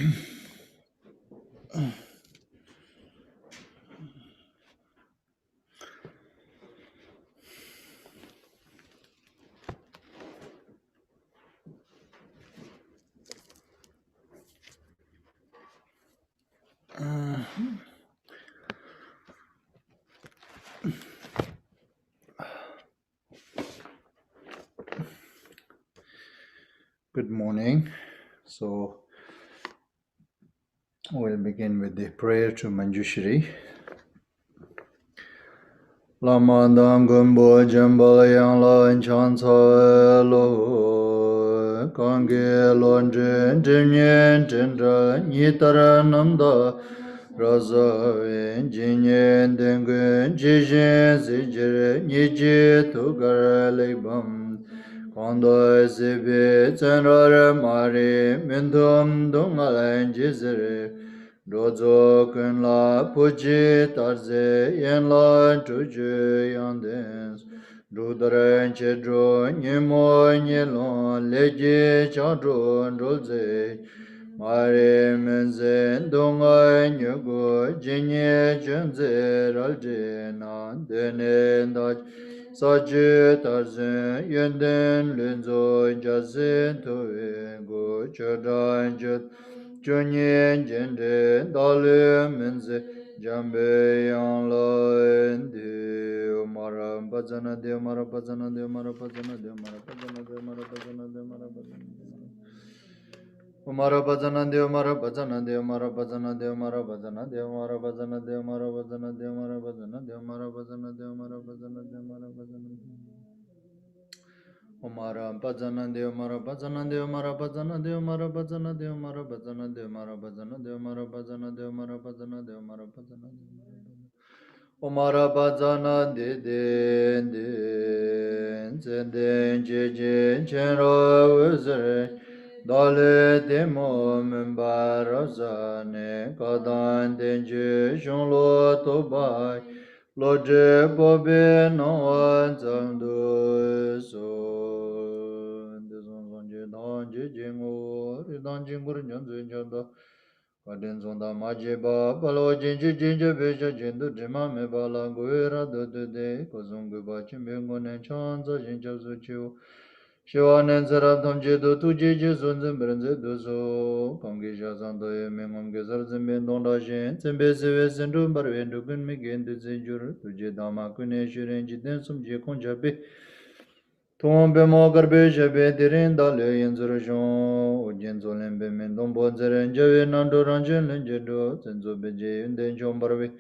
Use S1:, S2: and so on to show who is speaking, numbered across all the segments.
S1: Good morning. So we'll begin with the prayer to Manjushri. Lamandam gumbo jambalayang la enchansa lo kange lon jen jinyen jendra nitara namda raza jinyen dengue jijen zijere nije tugar leibam Kanda zibi tsenrare mari mintum dungalen jizere Dozo kun la puji tarze yen la tuju yandens Rudaren chedro nimo nilon leji chadro ndolze Mari menzen dunga nyugo jinye chenze ralje nan denen dach Sachi tarzin yenden linzo jazin tuwe go chodan jut chunyen jende dalu menze jambe yang la indi mara bhajana de mara bhajana de mara bhajana de mara bhajana de mara bhajana de mara bhajana de Mara bhajana de mara bhajana de mara bhajana de mara bhajana de mara bhajana de mara bhajana de mara bhajana de mara bhajana de mara bhajana de mara bhajana Mara bhajana de mara bhajana de mara bhajana de mara bhajana de mara bhajana de mara bhajana de mara bhajana de mara bhajana de mara bhajana de Mara bhajana de zenden je je chenro uzre Dale demo membarazane kadan denje shonlo tobai loje bobe no zangdo so dezon zonje danje jengo ridan jengur nyanzo nyanda kaden zonda maje ba balo jenje jenje beja jendo dema me bala goera do de kozongu ba chimbengo ne chanza jenja zuchu Shivanen Sarabdam Jedu Tuji Jesun Zimbranze Duso Kongi Shasando Mengom Gesar Zimben Donda Shen Zimbe Sive Sindrum Barven Dukun Migen Duzinjur Tuje Dama Kune Shiren Jiten Sum Je Konjabi Tombe Mo Garbe Shabe Dirin Dale Yenzur Shon Ujen Zolen Be Mendon Bonzeren Jave Nando Ranjen Lenjedo Zenzo Beje Yunden Shon Barbe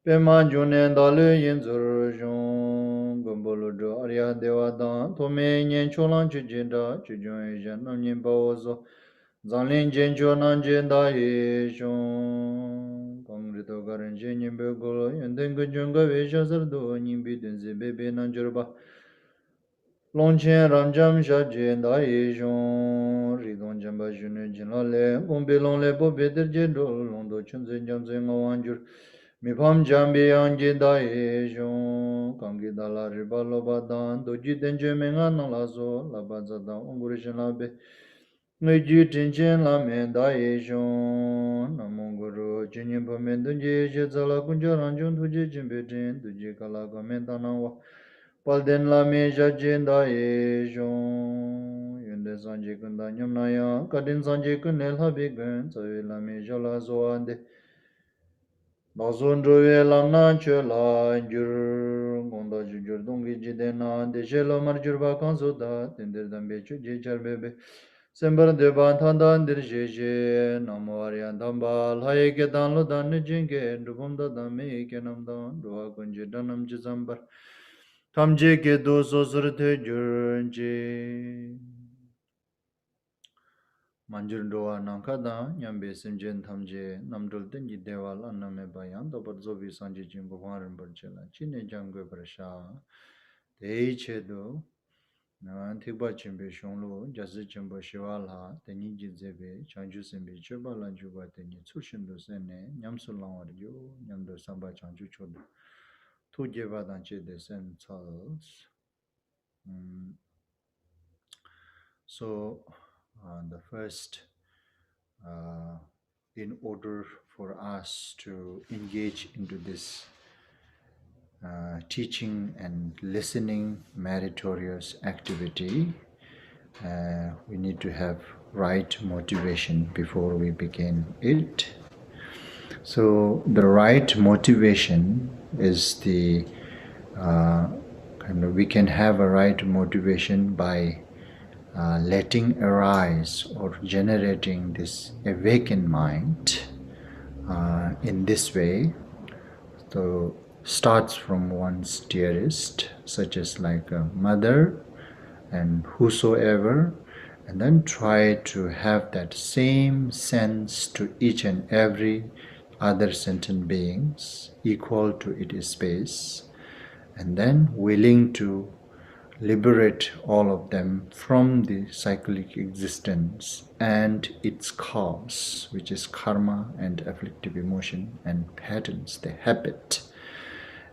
S1: Pema Junen Dale Yenzur Shon Gombolo Do Arya Devadan Tome Nyen Cholan Chujinda Chujun Jan Namyin Baozo Zanlin Jen Chonan Jenda Ye Shon Kongrito Garan Jen Yimbe Golo Yenden Gujunga Vesha Sardo Nyimbi Dunzi Bebe Nanjurba Longchen Ramjam Shajen Da Ye Shon Ridon Jamba Junu Jinla Le Gombe Long Le Bobe Derje Do Londo Chunzen Jamzen Ngawanjur Mipam jambi anji dae shon, kangi dala riba loba dan, doji denje menga nang la so, la baza dan ungurishin la be, nguji tinchen la men dae shon, namo guru jinyin pa men dunji she zala kunja ranjun tuji jimbe jin, tuji kala ka men tanang wa, pal den la men sha jin dae shon, yunde sanji kunda nyam na ya, kadin sanji kun el habi gun, tsawe la men sha la so ande, Bazon Joye Lamna Chela Jur Gonda Jur Dongi Jidena de Shelo Marjurba Kansuda Tender Dambe Chuji Charbebe Sember de Bantandan Dirjeje Namoria Dambal Haike Danlo Dan Jinge Dubunda Dame Kenamdan Dua Kunji Danam Jizambar Tamje Ke Do Sosurte Jurje Manjur doa nankada nyambe simjen thamje namdul tenji dewal anname bayan dobar zobi sanji jingo hwaran barchela chine jangwe prasha tei chedo thikba chimbe shonglo jasi chimbo shiwala teni jizebe chanju simbe cheba lanju ba teni tsushimdo sene nyamsu langwar yo nyamdo samba chanju chodo tu jeba danche de sen chals so the first in order for us to engage into this teaching and listening meritorious activity, we need to have right motivation before we begin it. So the right motivation is the we can have a right motivation by letting arise or generating this awakened mind in this way. So starts from one's dearest, such as like a mother and whosoever, and then try to have that same sense to each and every other sentient beings equal to its space, and then willing to liberate all of them from the cyclic existence and its cause, which is karma and afflictive emotion and patterns, the habit,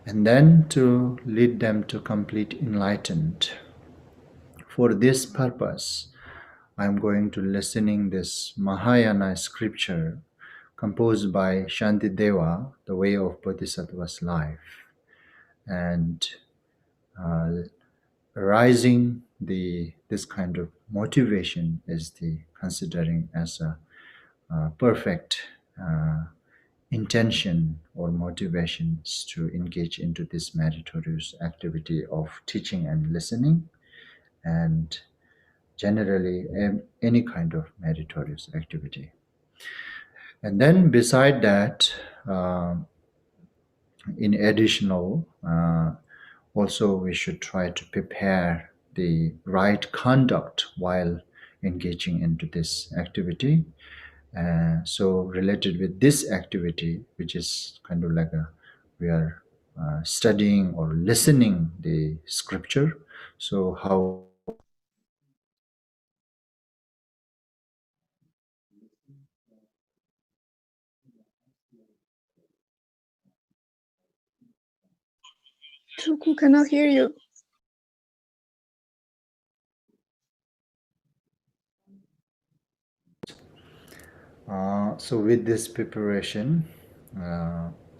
S1: and then to lead them to complete enlightenment. For this purpose, I'm going to listening this Mahayana scripture composed by Shantideva, The Way of Bodhisattva's Life, and uh, arising this kind of motivation is the considering as a perfect intention or motivations to engage into this meritorious activity of teaching and listening, and generally any kind of meritorious activity. And then beside that, in additional, also we should try to prepare the right conduct while engaging into this activity. So related with this activity, which is kind of like we are studying or listening the scripture. So how
S2: Tuku cannot hear you.
S1: So with this preparation,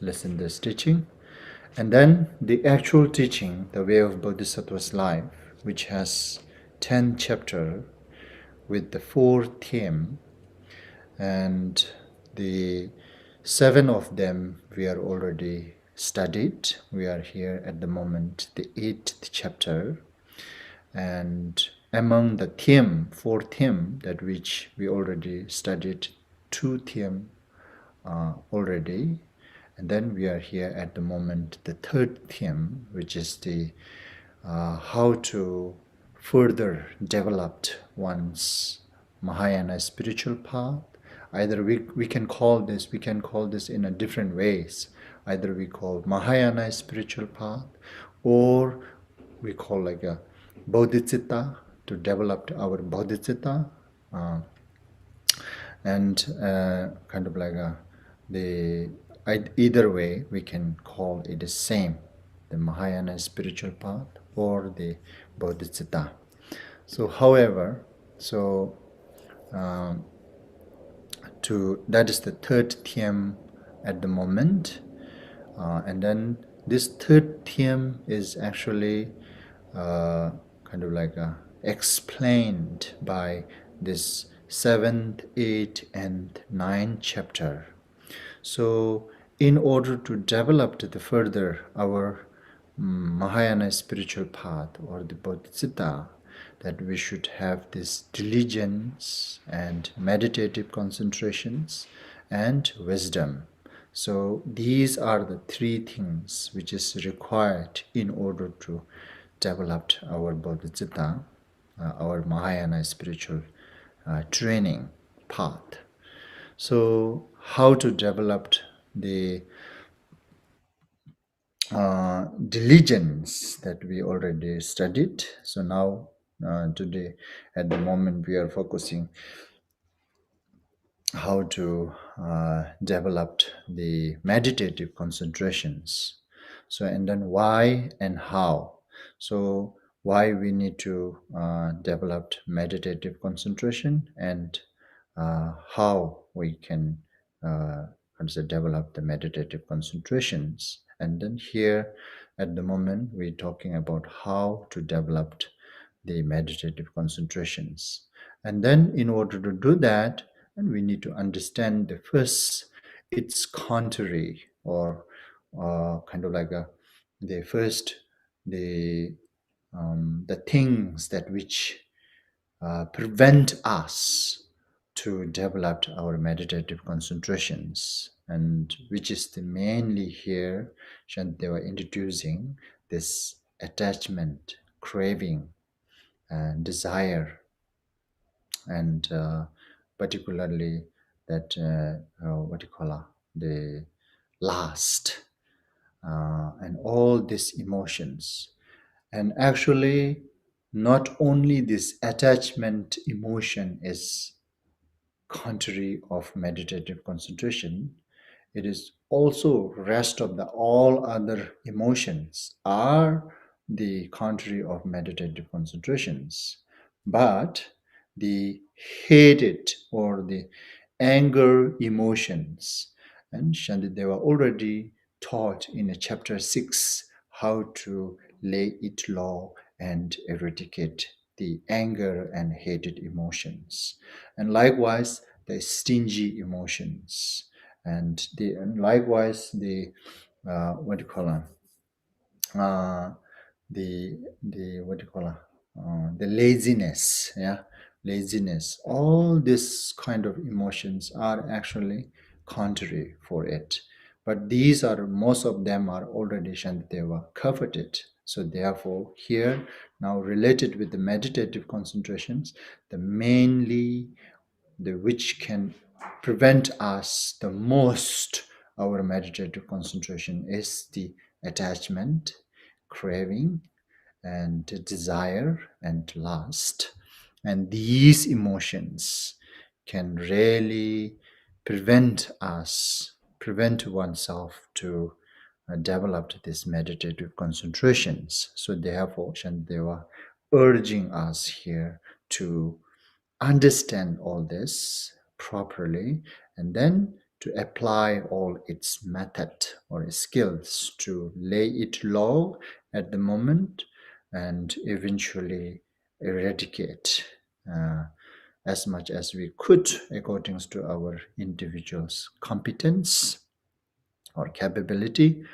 S1: listen this teaching, and then the actual teaching, the way of Bodhisattva's life, which has 10 chapter with the 4 theme, and the 7 of them we are already studied. We are here at the moment, the 8th chapter, and among the theme, 4 theme that which we already studied, 2 theme already, and then we are here at the moment the 3rd theme, which is the how to further develop one's Mahayana spiritual path. Either we can call this in a different ways. Either we call Mahayana spiritual path, or we call like a bodhicitta, to develop our bodhicitta, and kind of like the either way we can call it the same, the Mahayana spiritual path or the bodhicitta. So however, so to that is the 3rd theme at the moment, and then this 3rd theme is actually kind of like explained by this 7th, 8th, and 9th chapter. So, in order to develop the further our Mahayana spiritual path or the Bodhicitta, that we should have this diligence and meditative concentrations and wisdom. So these are the 3 things which is required in order to develop our Bodhicitta, our Mahayana spiritual training path. So how to develop the diligence that we already studied. So now today at the moment we are focusing how to develop the meditative concentrations. So and then why and how. So why we need to develop meditative concentration, and how we can develop the meditative concentrations. And then here at the moment, we're talking about how to develop the meditative concentrations. And then in order to do that, and we need to understand the first, its contrary, or the first, the things that which prevent us to develop our meditative concentrations, and which is the mainly here they were introducing this attachment, craving, and desire, and particularly that the lust, and all these emotions. And actually, not only this attachment emotion is contrary of meditative concentration, it is also rest of the all other emotions are the contrary of meditative concentrations. But the hated or the anger emotions, and Shantideva already taught in chapter 6 how to lay it low and eradicate the anger and hated emotions. And likewise, the stingy emotions, and likewise the what do you call it? The what do you call it? The laziness, yeah, laziness. All this kind of emotions are actually contrary for it. But these are, most of them are already Shantideva covered it. So therefore, here now related with the meditative concentrations, the mainly the which can prevent us the most our meditative concentration is the attachment, craving, and desire and lust. And these emotions can really prevent oneself to develop these meditative concentrations. So therefore, Shantideva urging us here to understand all this properly, and then to apply all its method or its skills to lay it low at the moment, and eventually eradicate as much as we could according to our individual's competence or capability.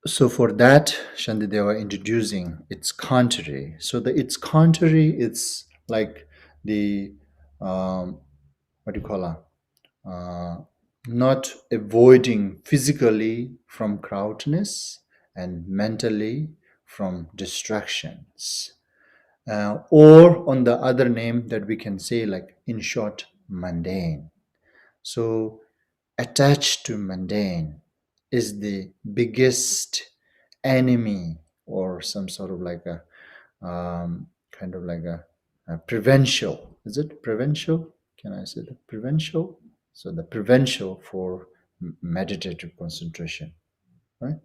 S1: So for that, Shantideva introducing its contrary. So its contrary, it's like the what do you call it? Uh, Not avoiding physically from crowdness and mentally from distractions. Or on the other name that we can say, like in short, mundane. So attached to mundane is the biggest enemy, or some sort of like a a prevential. Is it prevential? Can I say the prevential? So the prevential for meditative concentration, right?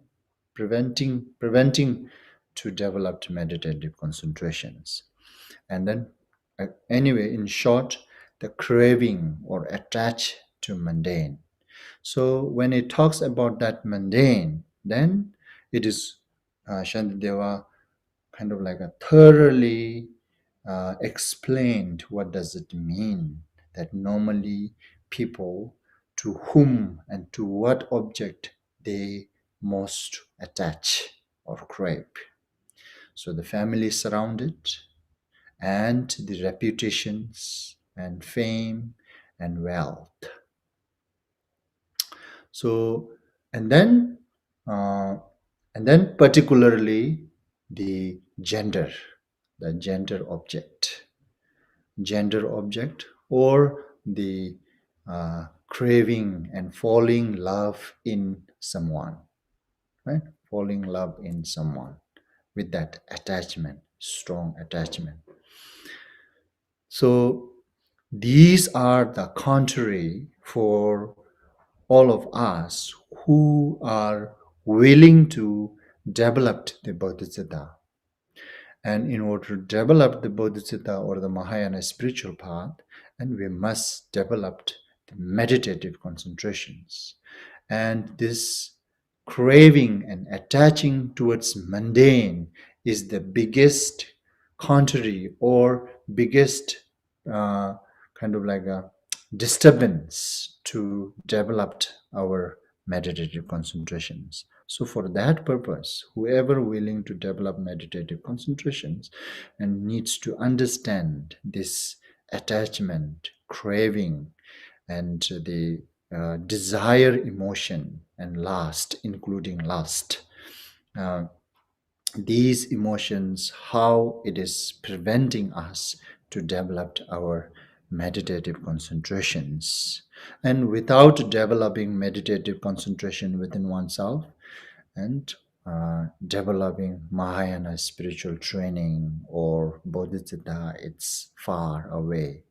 S1: Preventing to develop meditative concentrations. And then anyway, in short, the craving or attach to mundane. So when it talks about that mundane, then it is Shantideva kind of like a thoroughly explained what does it mean that normally people to whom and to what object they most attach or crave. So the family surrounded, and the reputations and fame and wealth. So, and then, uh, and then particularly the gender object, or the craving and falling love in someone, right? Falling love in someone with that attachment, strong attachment. So these are the contrary for all of us who are willing to develop the Bodhisattva. And in order to develop the Bodhisattva or the Mahayana spiritual path, and we must develop the meditative concentrations. And this craving and attaching towards mundane is the biggest contrary or biggest kind of like a disturbance to develop our meditative concentrations. So for that purpose, whoever willing to develop meditative concentrations and needs to understand this attachment, craving, and the desire emotion and lust, including lust. These emotions, how it is preventing us to develop our meditative concentrations. And without developing meditative concentration within oneself and developing Mahayana spiritual training or Bodhicattva, it's far away.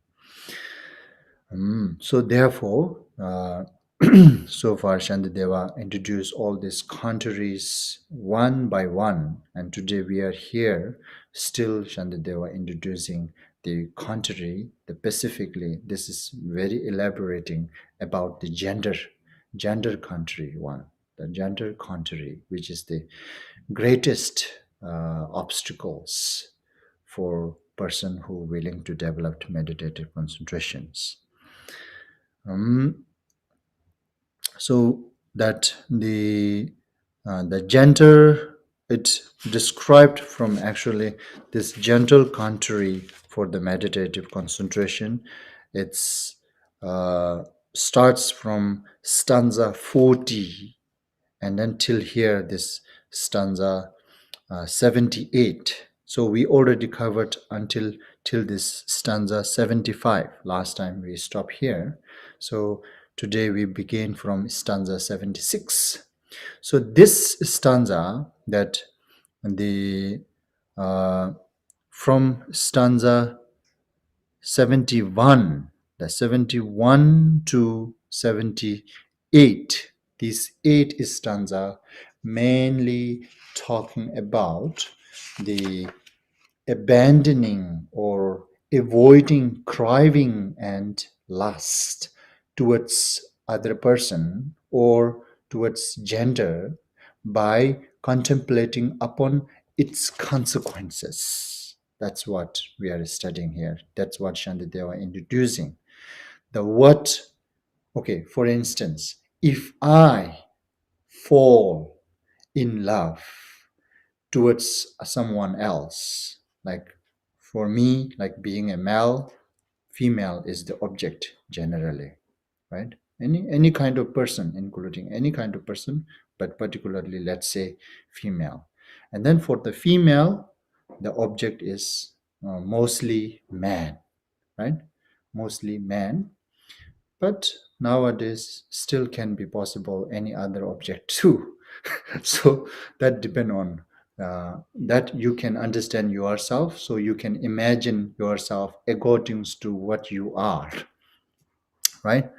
S1: So therefore, so far Shantideva introduced all these contraries one by one, and today we are here still Shantideva introducing the contrary, specifically this is very elaborating about the gender contrary one, the gender contrary, which is the greatest obstacles for person who willing to develop meditative concentrations. So that the gender, it's described from actually this gentle contrary for the meditative concentration. It's starts from stanza 40 and then till here this stanza 78. So we already covered until till this stanza 75. Last time we stopped here. So today we begin from stanza 76. So this stanza that the from stanza 71, the 71 to 78, these 8 stanza mainly talking about the abandoning or avoiding craving and lust towards other person or towards gender by contemplating upon its consequences. That's what we are studying here. That's what Shantideva introducing. The what, okay, for instance, if I fall in love towards someone else, like for me, like being a male, female is the object generally, right? Any kind of person, including any kind of person, but particularly let's say female. And then for the female, the object is mostly man, right? Mostly man. But nowadays still can be possible any other object too. So that depend on that you can understand yourself, so you can imagine yourself according to what you are, right?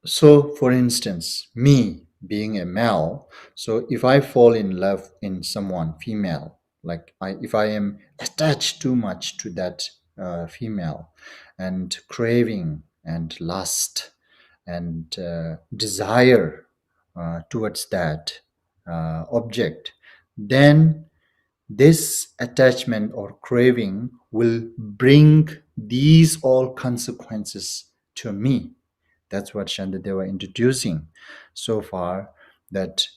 S1: So for instance, me being a male, so if I fall in love in someone female, like if I am attached too much to that female and craving and lust and desire towards that object, then this attachment or craving will bring these all consequences to me. That's what Shantideva introducing so far, that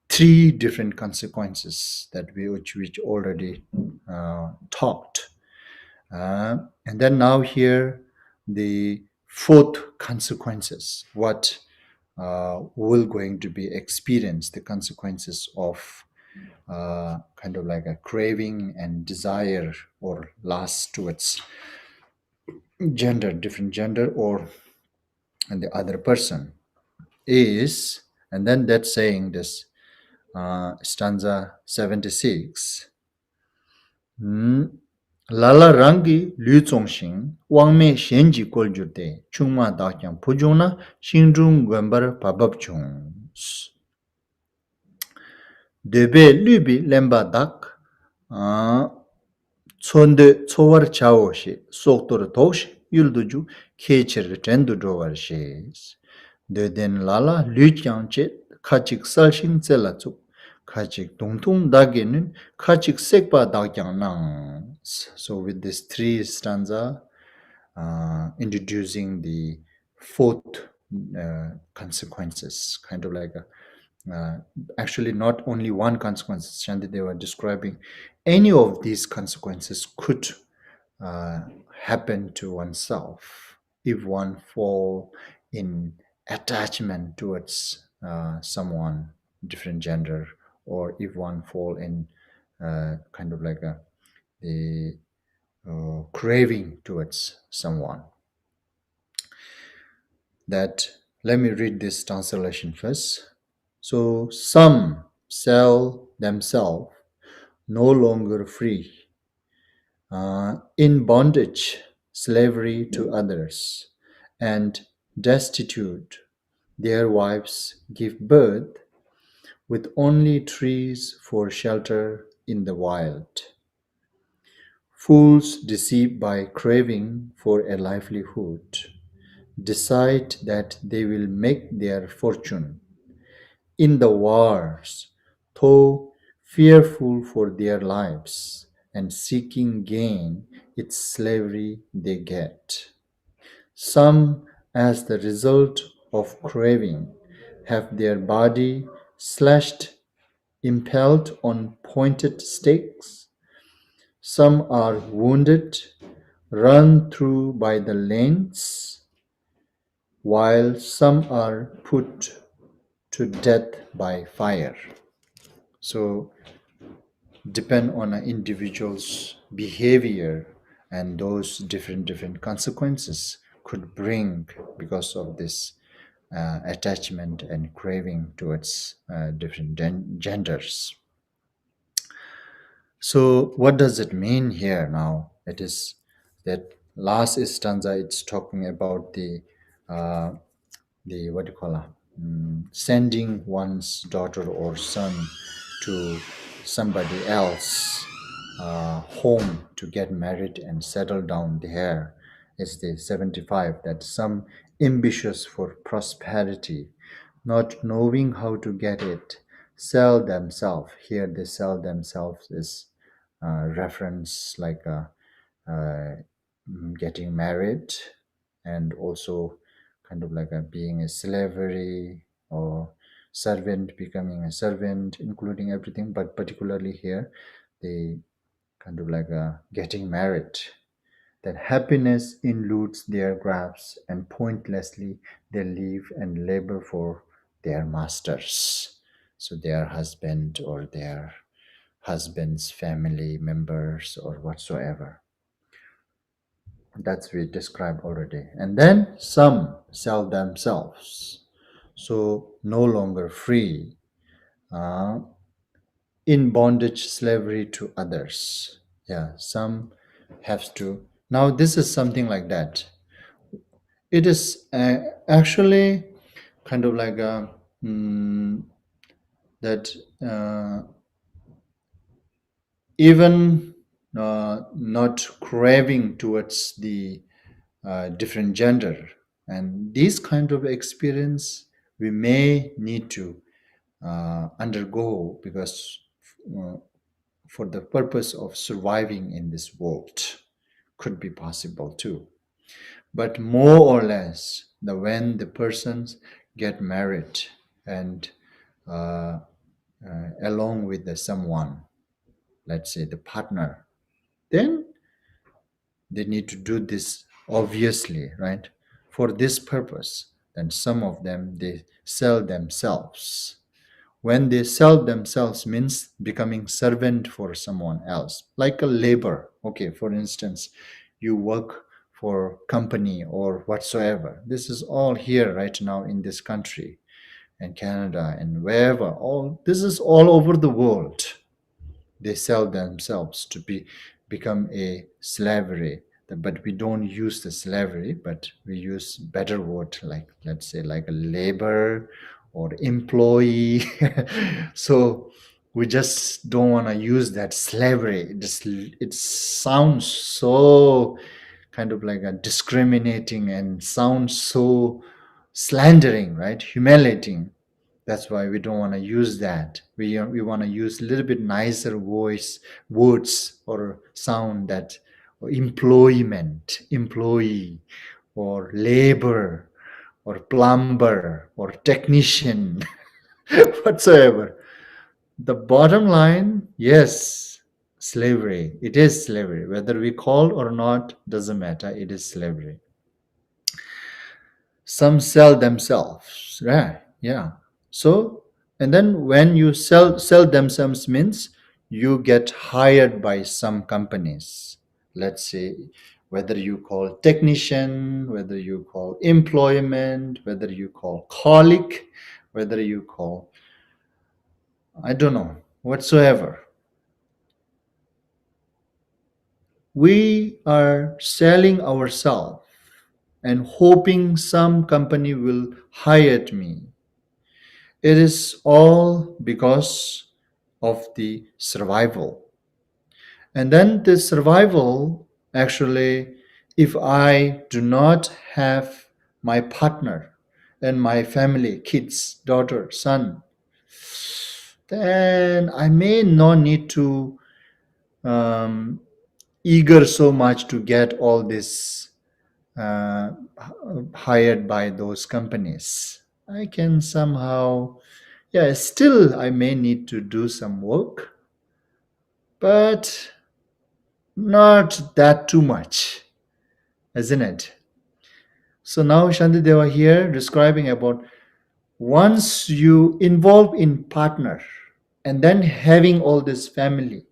S1: 3 different consequences that which already talked. And then now here, the 4th consequences, what will going to be experienced, the consequences of kind of like a craving and desire or lust towards gender, different gender, or and the other person is, and then that's saying this stanza 76. Lala rangi lu zongxing wang me xianji goljurde chungma dakyang pujungna xingzhung gwenbar pabab chung debe lubi lemba dak chonde chowar chao shi soktor tosh yulduju kechir tendu drovar shes. De den lala lükyang chet kachik salshin tselatsuk kachik tungtung dagenin kachik sekpa dagyang nang. So with these three stanza, introducing the fourth consequences, kind of like actually not only one consequence. Shanti, they were describing any of these consequences could uh, happen to oneself if one fall in attachment towards someone different gender, or if one fall in kind of like the craving towards someone. That, let me read this translation first. So some sell themselves no longer free, in bondage, slavery to others, and destitute. Their wives give birth with only trees for shelter in the wild. Fools deceived by craving for a livelihood decide that they will make their fortune in the wars, though fearful for their lives and seeking gain, its slavery they get. Some, as the result of craving, have their body slashed, impaled on pointed stakes. Some are wounded, run through by the lance, while some are put to death by fire. So depend on an individual's behavior, and those different consequences could bring because of this attachment and craving towards different genders. So what does it mean here now? It is that last stanza, it's talking about the what do you call it? Sending one's daughter or son to somebody else home to get married and settle down there. It's the 75, that some ambitious for prosperity, not knowing how to get it, sell themselves. Here they sell themselves is reference like getting married, and also kind of like being a slavery, or servant becoming a servant, including everything, but particularly here they kind of like getting married. That happiness eludes their grasp, and pointlessly they live and labor for their masters, so their husband or their husband's family members or whatsoever. That's we described already. And then some sell themselves, so no longer free, uh, in bondage, slavery to others. Yeah, some have to. Now this is something like that. It is actually kind of like that even not craving towards the different gender, and this kind of experience we may need to undergo, because uh, for the purpose of surviving in this world could be possible too. But more or less, when the persons get married and uh, along with someone, let's say the partner, then they need to do this obviously, right? For this purpose, then some of them they sell themselves. When they sell themselves means becoming servant for someone else, like a labor. Okay, for instance, you work for company or whatsoever. This is all here right now in this country and Canada and wherever. All this is all over the world. They sell themselves to become a slavery. But we don't use the slavery, but we use better word, like let's say like a labor or employee. So we just don't want to use that slavery. It sounds so kind of like a discriminating and sounds so slandering, right? Humiliating. That's why we don't want to use that. We want to use a little bit nicer words or sound that or employment, employee, or labor, or plumber, or technician, whatsoever. The bottom line, yes, slavery. It is slavery. Whether we call or not, doesn't matter. It is slavery. Some sell themselves, right? Yeah. So, and then when you sell themselves means you get hired by some companies. Let's say whether you call technician, whether you call employment, whether you call colleague, whether you call, I don't know, whatsoever. We are selling ourselves and hoping some company will hire me. It is all because of the survival. And then the survival, actually, if I do not have my partner and my family, kids, daughter, son, then I may not need to um, eager so much to get all this uh, hired by those companies. I can somehow, yeah, still I may need to do some work, but not that too much, isn't it? So now Shantideva here describing about once you involve in partner and then having all this family,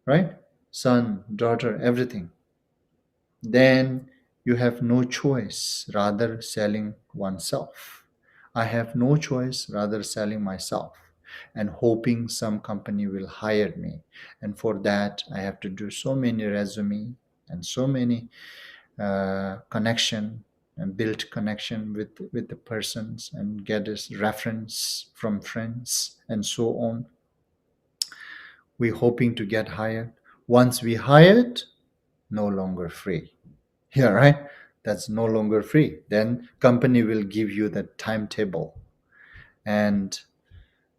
S1: right? Son, daughter, everything, then you have no choice rather selling oneself. I have no choice rather selling myself and hoping some company will hire me. And for that, I have to do so many resume and so many connection and build connection with the persons and get this reference from friends and so on. We're hoping to get hired. Once we hired, no longer free. Yeah, right? That's no longer free. Then company will give you the timetable. And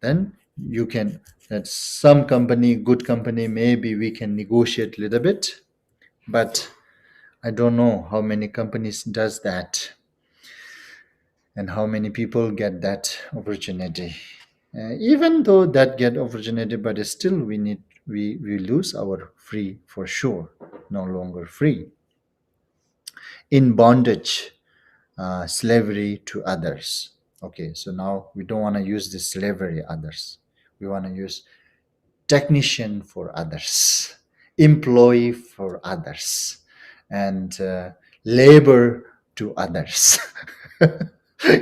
S1: then you can, that some company, good company, maybe we can negotiate a little bit, but I don't know how many companies does that and how many people get that opportunity. Even though that get opportunity, but still we lose our free for sure, no longer free. In bondage, slavery to others. Okay, so now we don't want to use this slavery others. We want to use technician for others, employee for others, and labor to others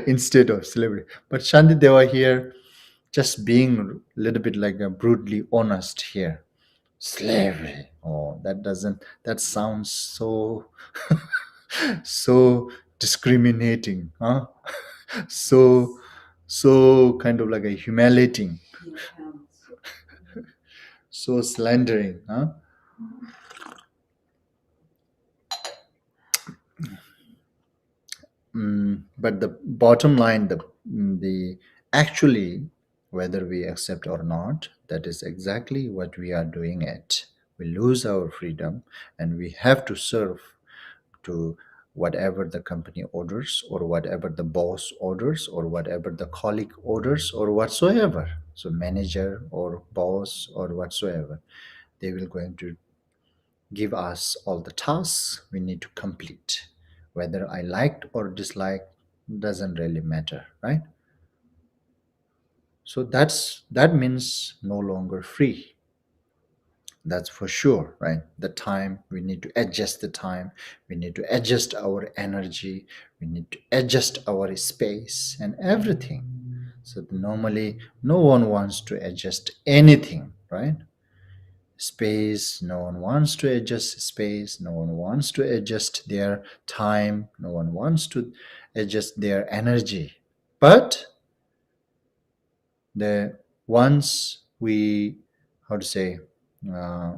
S1: instead of slavery. But Shantideva here just being a little bit like a brutally honest here. Slavery. Oh, that sounds so so discriminating, huh? So so kind of like a humiliating, so slandering, huh? But the bottom line, the actually, whether we accept or not, that is exactly what we are doing it. We lose our freedom and we have to serve to whatever the company orders or whatever the boss orders or whatever the colleague orders or whatsoever. So manager or boss or whatsoever, they will going to give us all the tasks we need to complete. Whether I liked or disliked doesn't really matter, right? So that means no longer free. That's for sure, right? The time, we need to adjust the time, we need to adjust our energy, we need to adjust our space and everything. So normally no one wants to adjust anything, right? Space, no one wants to adjust space, no one wants to adjust their time, no one wants to adjust their energy. But the once we, how to say, uh,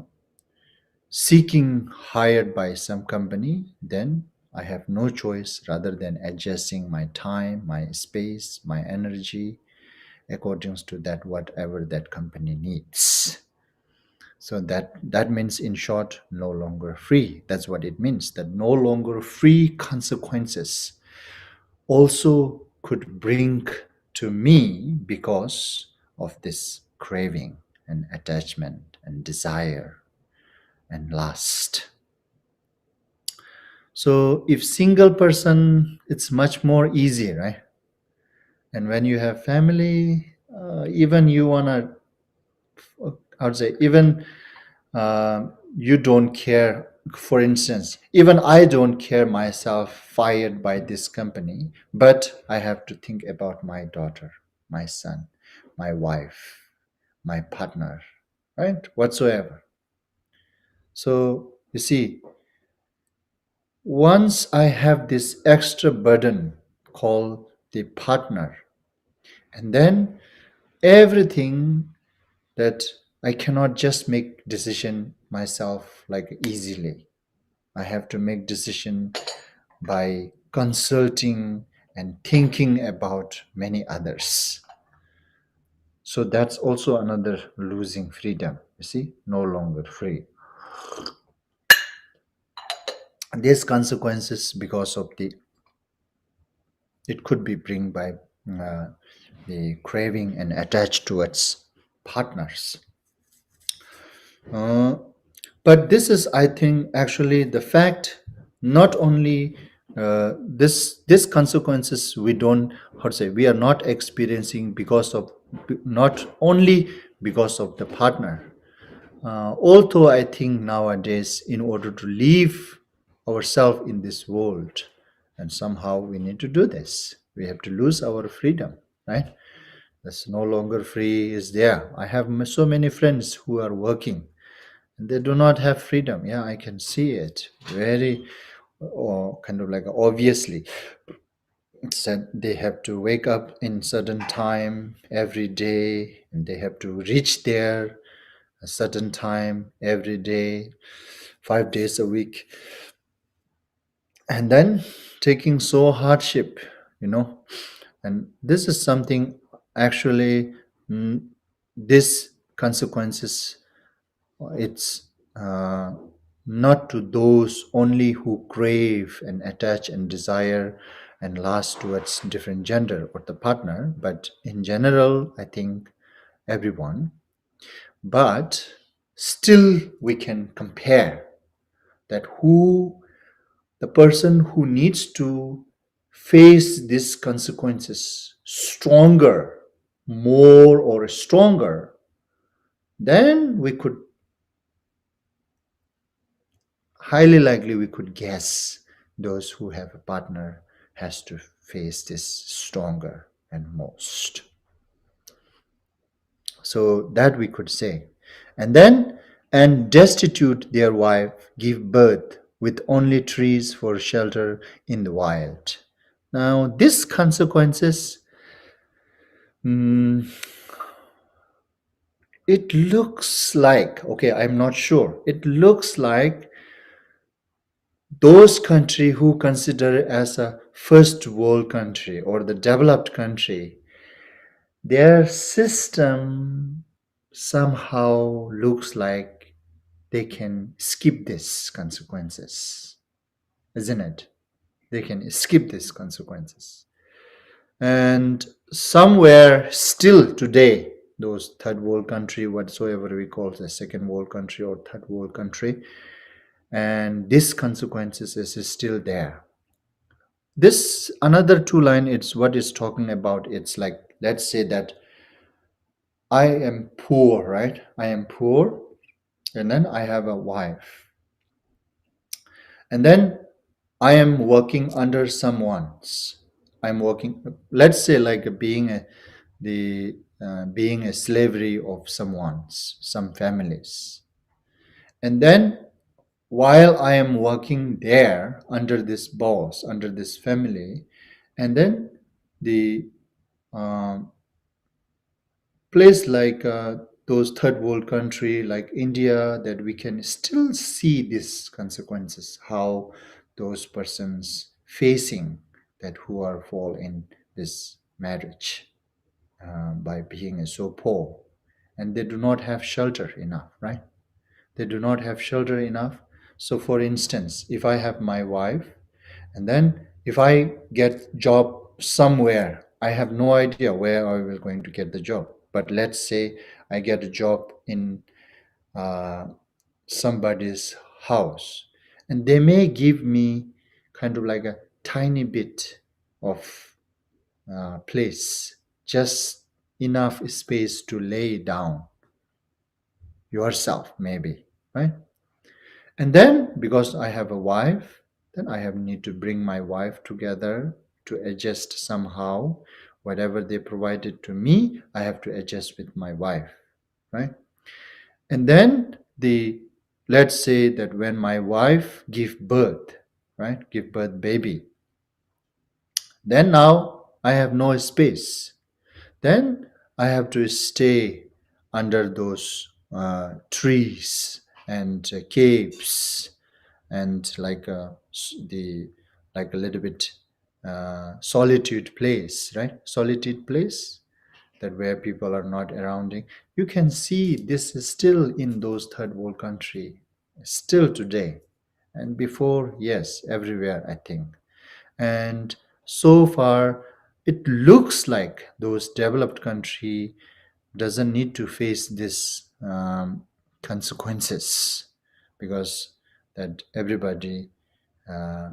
S1: seeking hired by some company, then I have no choice rather than adjusting my time, my space, my energy according to that whatever that company needs. So that means, in short, no longer free. That's what it means. That no longer free consequences also could bring to me because of this craving and attachment and desire and lust. So if single person, it's much more easy, right? And when you have family, even you wanna, I would say, even you don't care. For instance, even I don't care myself fired by this company, but I have to think about my daughter, my son, my wife, my partner, right? Whatsoever. So you see, once I have this extra burden called the partner, and then everything that I cannot just make decision myself like easily. I have to make decision by consulting and thinking about many others. So that's also another losing freedom. You see, no longer free. These consequences because of the it could be bring by uh, the craving and attached towards partners. Uh, but this is, I think, actually the fact. Not only this consequences we don't, how to say, we are not experiencing because of, not only because of the partner. Although I think nowadays, in order to live ourselves in this world, and somehow we need to do this, we have to lose our freedom, right? That's no longer free is there. I have so many friends who are working and they do not have freedom. Yeah, I can see it very, or kind of like obviously. Said they have to wake up in certain time every day, and they have to reach there a certain time every day, 5 days a week, and then taking so hardship, you know. And this is something actually, this consequences, it's not to those only who crave and attach and desire and lust towards different gender or the partner, but in general, I think everyone. But still, we can compare that who the person who needs to face these consequences stronger, more or stronger, then we could, highly likely we could guess those who have a partner has to face this stronger and most. So that we could say. And then, and destitute their wife, give birth with only trees for shelter in the wild. Now, these consequences, mm, it looks like, okay, I'm not sure. It looks like those country who consider it as a first world country or the developed country, their system somehow looks like they can skip these consequences, isn't it? They can skip these consequences. And somewhere still today, those third world country, whatsoever we call the second world country or third world country, and this consequences is still there. This another two line, it's what it's talking about. It's like, let's say that I am poor, right? I am poor, and then I have a wife, and then I am working under someone's. I'm working, let's say, like being a the being a slavery of someone's, some families, and then while I am working there under this boss, under this family, and then the um, place like those third world country like India, that we can still see these consequences, how those persons facing that who are fall in this marriage by being so poor, and they do not have shelter enough, right? They do not have shelter enough. So for instance, if I have my wife, and then if I get job somewhere, I have no idea where I will going to get the job. But let's say I get a job in uh, somebody's house, and they may give me kind of like a tiny bit of place, just enough space to lay down yourself, maybe, right? And then because I have a wife, then I have need to bring my wife together to adjust somehow. Whatever they provided to me, I have to adjust with my wife, right? And then the let's say that when my wife give birth, right, give birth baby, then now I have no space. Then I have to stay under those trees and caves, and like the like a little bit solitude place, right? Solitude place, that where people are not surrounding. You can see this is still in those third world country, still today, and before, yes, everywhere, I think. And so far, it looks like those developed country doesn't need to face this consequences, because that everybody uh,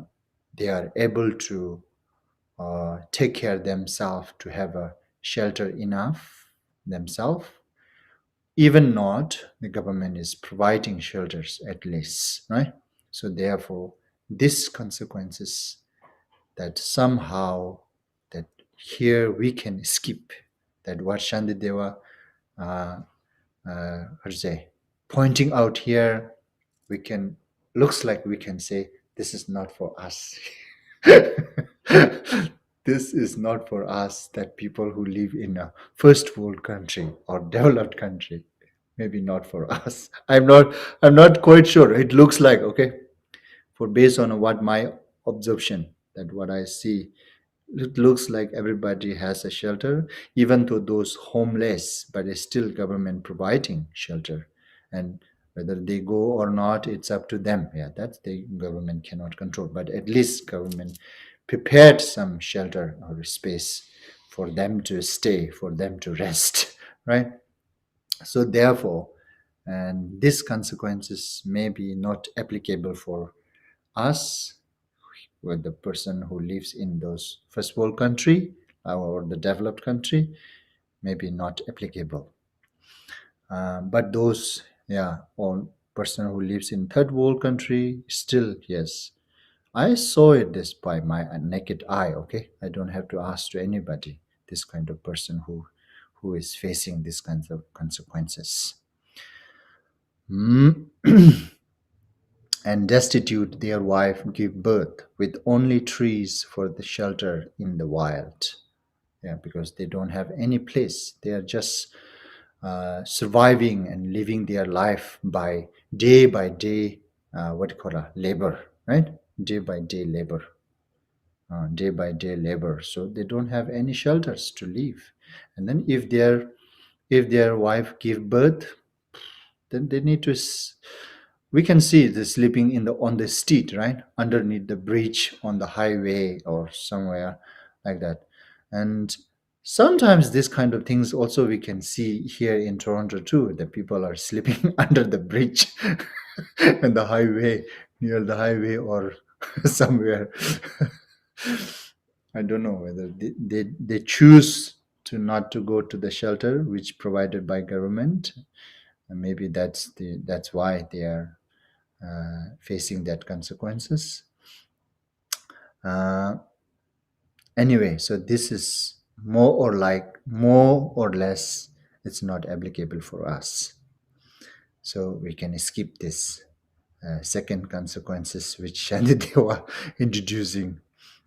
S1: they are able to take care themselves, to have a shelter enough themselves. Even not, the government is providing shelters at least, right? So therefore, these consequences, that somehow that here we can skip, that what Shantideva how to say, pointing out here, we can, looks like we can say this is not for us. This is not for us, that people who live in a first world country or developed country, maybe not for us. I'm not quite sure. It looks like, okay, for based on what my observation, that what I see, it looks like everybody has a shelter, even to those homeless, but it's still government providing shelter. And whether they go or not, it's up to them. Yeah, that's the government cannot control. But at least government prepared some shelter or space for them to stay, for them to rest, right? So therefore, and these consequences may be not applicable for us, with the person who lives in those first world country or the developed country, maybe not applicable. But those, yeah, or person who lives in third world country, still, yes, I saw it this by my naked eye. Okay, I don't have to ask to anybody. This kind of person who is facing these kinds of consequences. Mm. And destitute, their wife give birth with only trees for the shelter in the wild. Yeah, because they don't have any place. They are just surviving and living their life by day, what do you call it, labor, right? Day by day labor. So they don't have any shelters to live. And then if their wife give birth, then they need to we can see the sleeping in the on the street, right, underneath the bridge on the highway or somewhere like that. And sometimes this kind of things also we can see here in Toronto too, that people are sleeping under the bridge and the highway, near the highway or somewhere. I don't know whether they choose to not to go to the shelter which provided by government, and maybe that's why they are facing that consequences. Uh, anyway, so this is more or less, it's not applicable for us. So we can skip this second consequences which Shantideva introducing.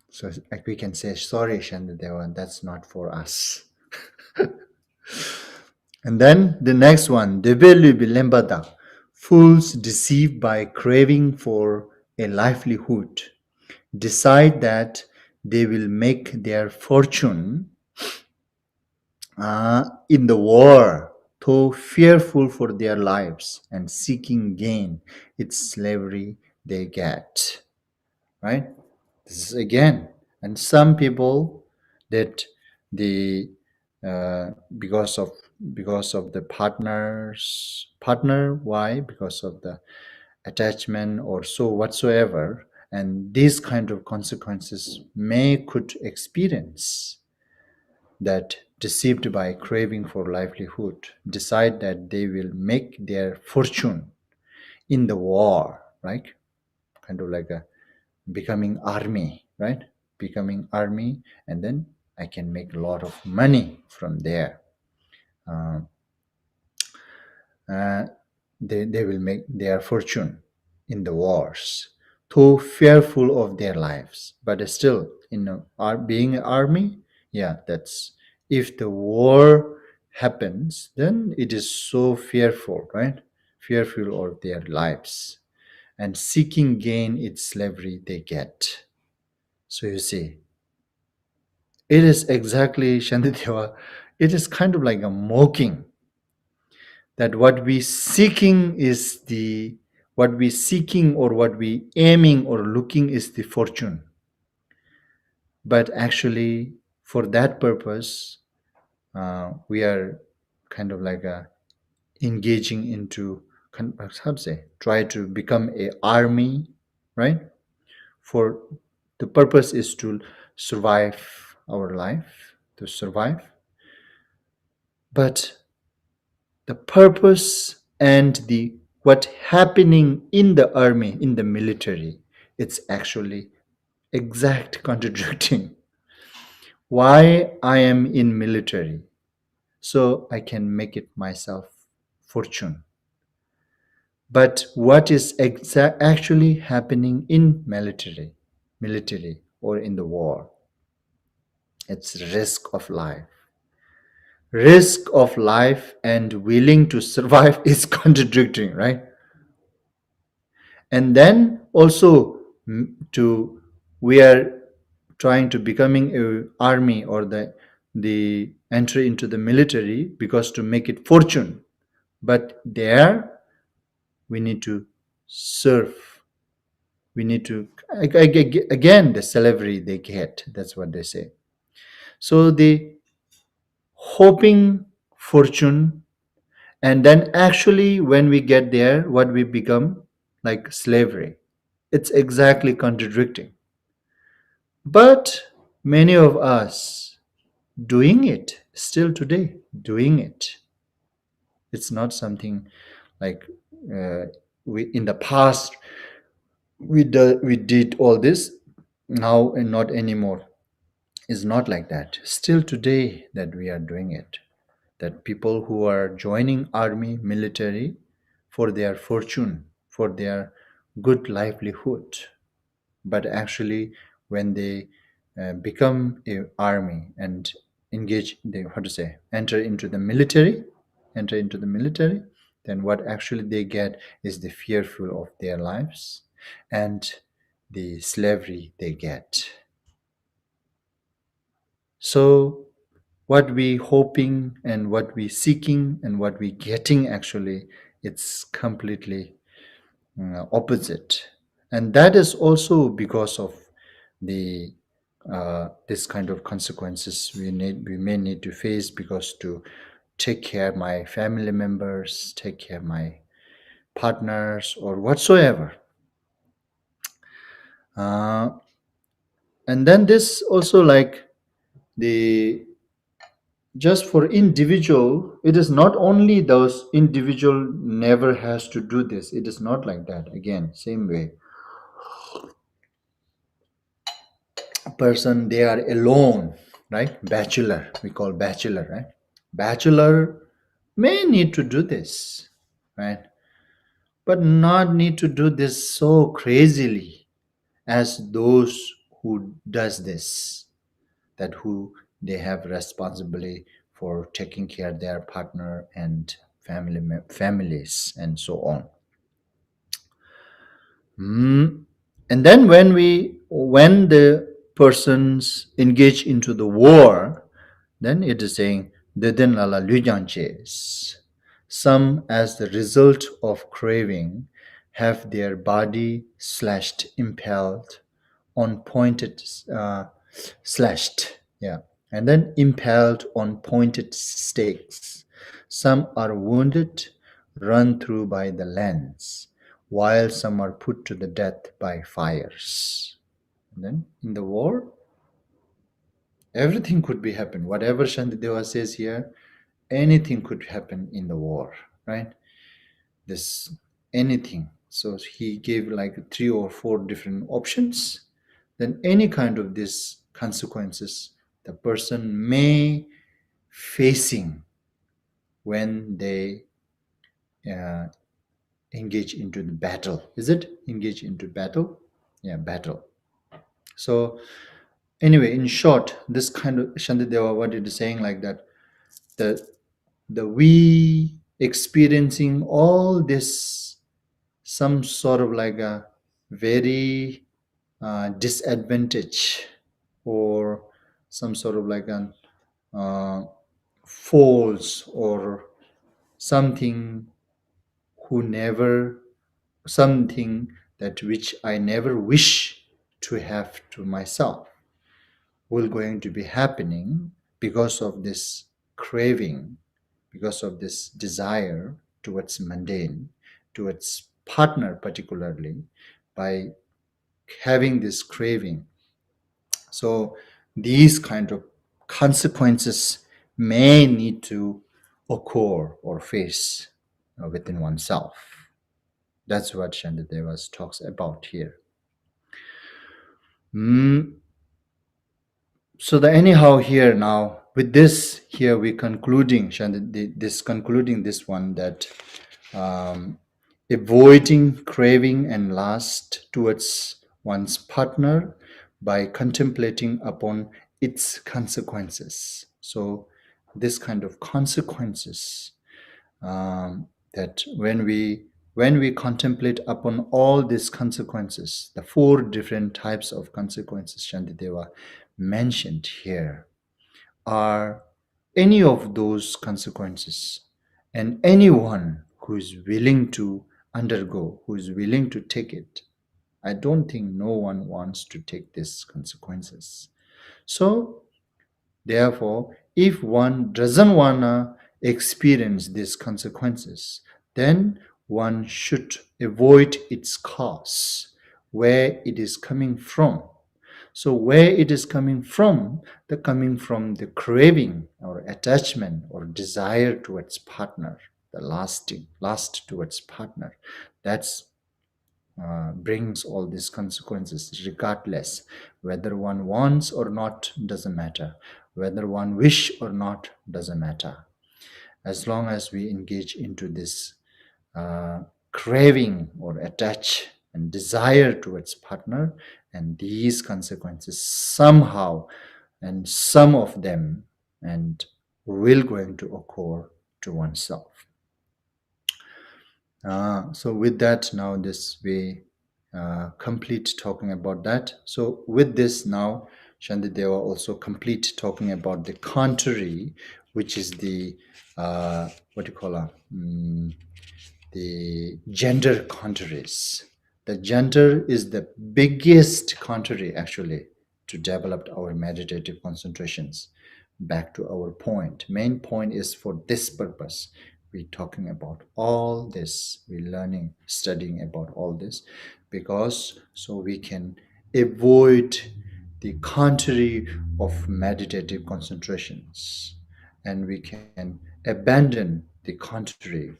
S1: So like we can say, sorry, Shantideva, that's not for us. And then the next one, Debelu bilembada, fools deceived by craving for a livelihood decide that they will make their fortune in the war, though fearful for their lives and seeking gain, it's slavery they get. Right? This is again, and some people that the because of the partner, why? Because of the attachment or so whatsoever, and these kind of consequences may could experience, that deceived by craving for livelihood decide that they will make their fortune in the war, right? Kind of like a becoming army, right? Becoming army, and then I can make a lot of money from there. uh, uh, they will make their fortune in the wars, too fearful of their lives. But still, being an army, yeah, that's, if the war happens, then it is so fearful, right? Fearful of their lives and seeking gain, it's slavery they get. So you see, it is exactly Shantideva. It is kind of like a mocking that what we seeking or what we aiming or looking is the fortune, but actually for that purpose we are kind of like engaging into how to say, try to become a army, right? For the purpose is to survive our life, to survive. But the purpose and the what happening in the army, in the military, it's actually exact contradicting. Why I am in military? So I can make it myself fortune. But what is actually happening in military or in the war? It's risk of life. Risk of life and willing to survive is contradicting, right? And then also to we are trying to becoming a army or the entry into the military because to make it fortune, but there we need to serve, we need to again the slavery they get, that's what they say. So the hoping fortune, and then actually when we get there what we become, like slavery. It's exactly contradicting. But many of us doing it still today, doing it. It's not something like uh, we in the past we did all this now and not anymore. It's not like that. Still today that we are doing it. That people who are joining army, military for their fortune, for their good livelihood, but actually when they become a army and engage, they how to say, enter into the military, then what actually they get is the fearful of their lives and the slavery they get. So what we hoping and what we seeking and what we getting, actually it's completely opposite. And that is also because of the this kind of consequences we may need to face, because to take care my family members, take care my partners or whatsoever. uh, and then this also like the just for individual, it is not only those individual never has to do this, it is not like that. Again, same way, a person they are alone, right? Bachelor, we call bachelor, right? Bachelor may need to do this, right? But not need to do this so crazily as those who does this, that who they have responsibility for taking care of their partner and families and so on. And then when the persons engage into the war, then it is saying "Deden lala lujanches." Some, as the result of craving, have their body slashed, impaled on pointed, slashed, yeah, and then impaled on pointed stakes. Some are wounded, run through by the lance, while some are put to the death by fires. And then in the war, everything could be happen. Whatever Shantideva says here, anything could happen in the war, right? This anything. So he gave like 3 or 4 different options. Then any kind of these consequences the person may facing when they engage into the battle. Is it engage into battle? Yeah, battle. So anyway, in short, this kind of Shantideva, what it is saying like that, the we experiencing all this, some sort of like a very disadvantage, or some sort of like an false, or something something that which I never wish to have to myself, will going to be happening because of this craving, because of this desire towards mundane, towards partner particularly, by having this craving. So these kind of consequences may need to occur or face within oneself. That's what Shantideva talks about here. So anyhow here now, with this here we concluding this one, that avoiding craving and lust towards one's partner by contemplating upon its consequences. So this kind of consequences, that when we contemplate upon all these consequences, the 4 different types of consequences Shantideva mentioned here, are any of those consequences, and anyone who is willing to undergo, who is willing to take it, I don't think no one wants to take these consequences. So therefore, if one doesn't want to experience these consequences, then one should avoid its cause, where it is coming from. So where it is coming from the craving or attachment or desire towards partner, the lust towards partner, that's brings all these consequences, regardless whether one wants or not, doesn't matter. Whether one wish or not, doesn't matter. As long as we engage into this craving or attach and desire towards partner, and these consequences somehow, and some of them, and will going to occur to oneself. So with that, now this we complete talking about that. So with this now, Shantideva also complete talking about the contrary, which is the the gender contraries. The gender is the biggest contrary actually to develop our meditative concentrations. Back to our point. Main point is for this purpose. We're talking about all this. We're learning, studying about all this, because so we can avoid the contrary of meditative concentrations, and we can abandon the contrary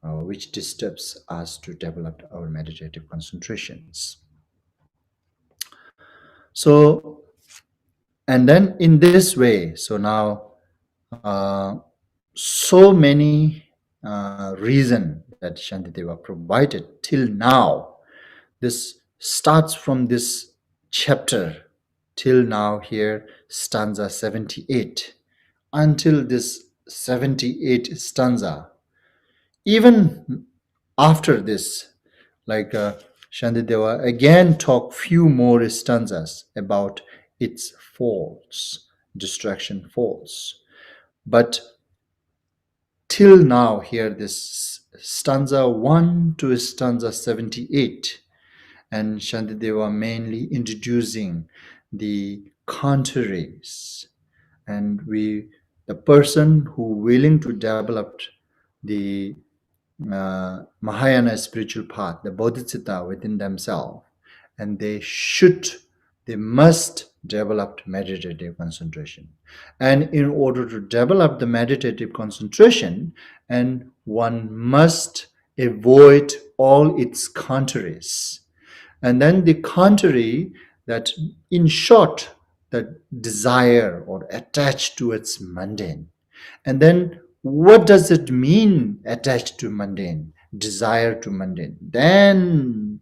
S1: which disturbs us to develop our meditative concentrations. So, and then in this way, so now so many reason that Shantideva provided till now. This starts from this chapter till now here, stanza 78, until this 78 stanza. Even after this, like Shantideva again talk few more stanzas about its faults, distraction faults. But till now, here this stanza 1 to stanza 78, and Shantideva mainly introducing the contraries, and the person who willing to develop the Mahayana spiritual path, the bodhicitta within themselves, and they must develop meditative concentration. And in order to develop the meditative concentration, and one must avoid all its contraries. And then the contrary, that in short, that desire or attached to its mundane. And then what does it mean, attached to mundane, desire to mundane? Then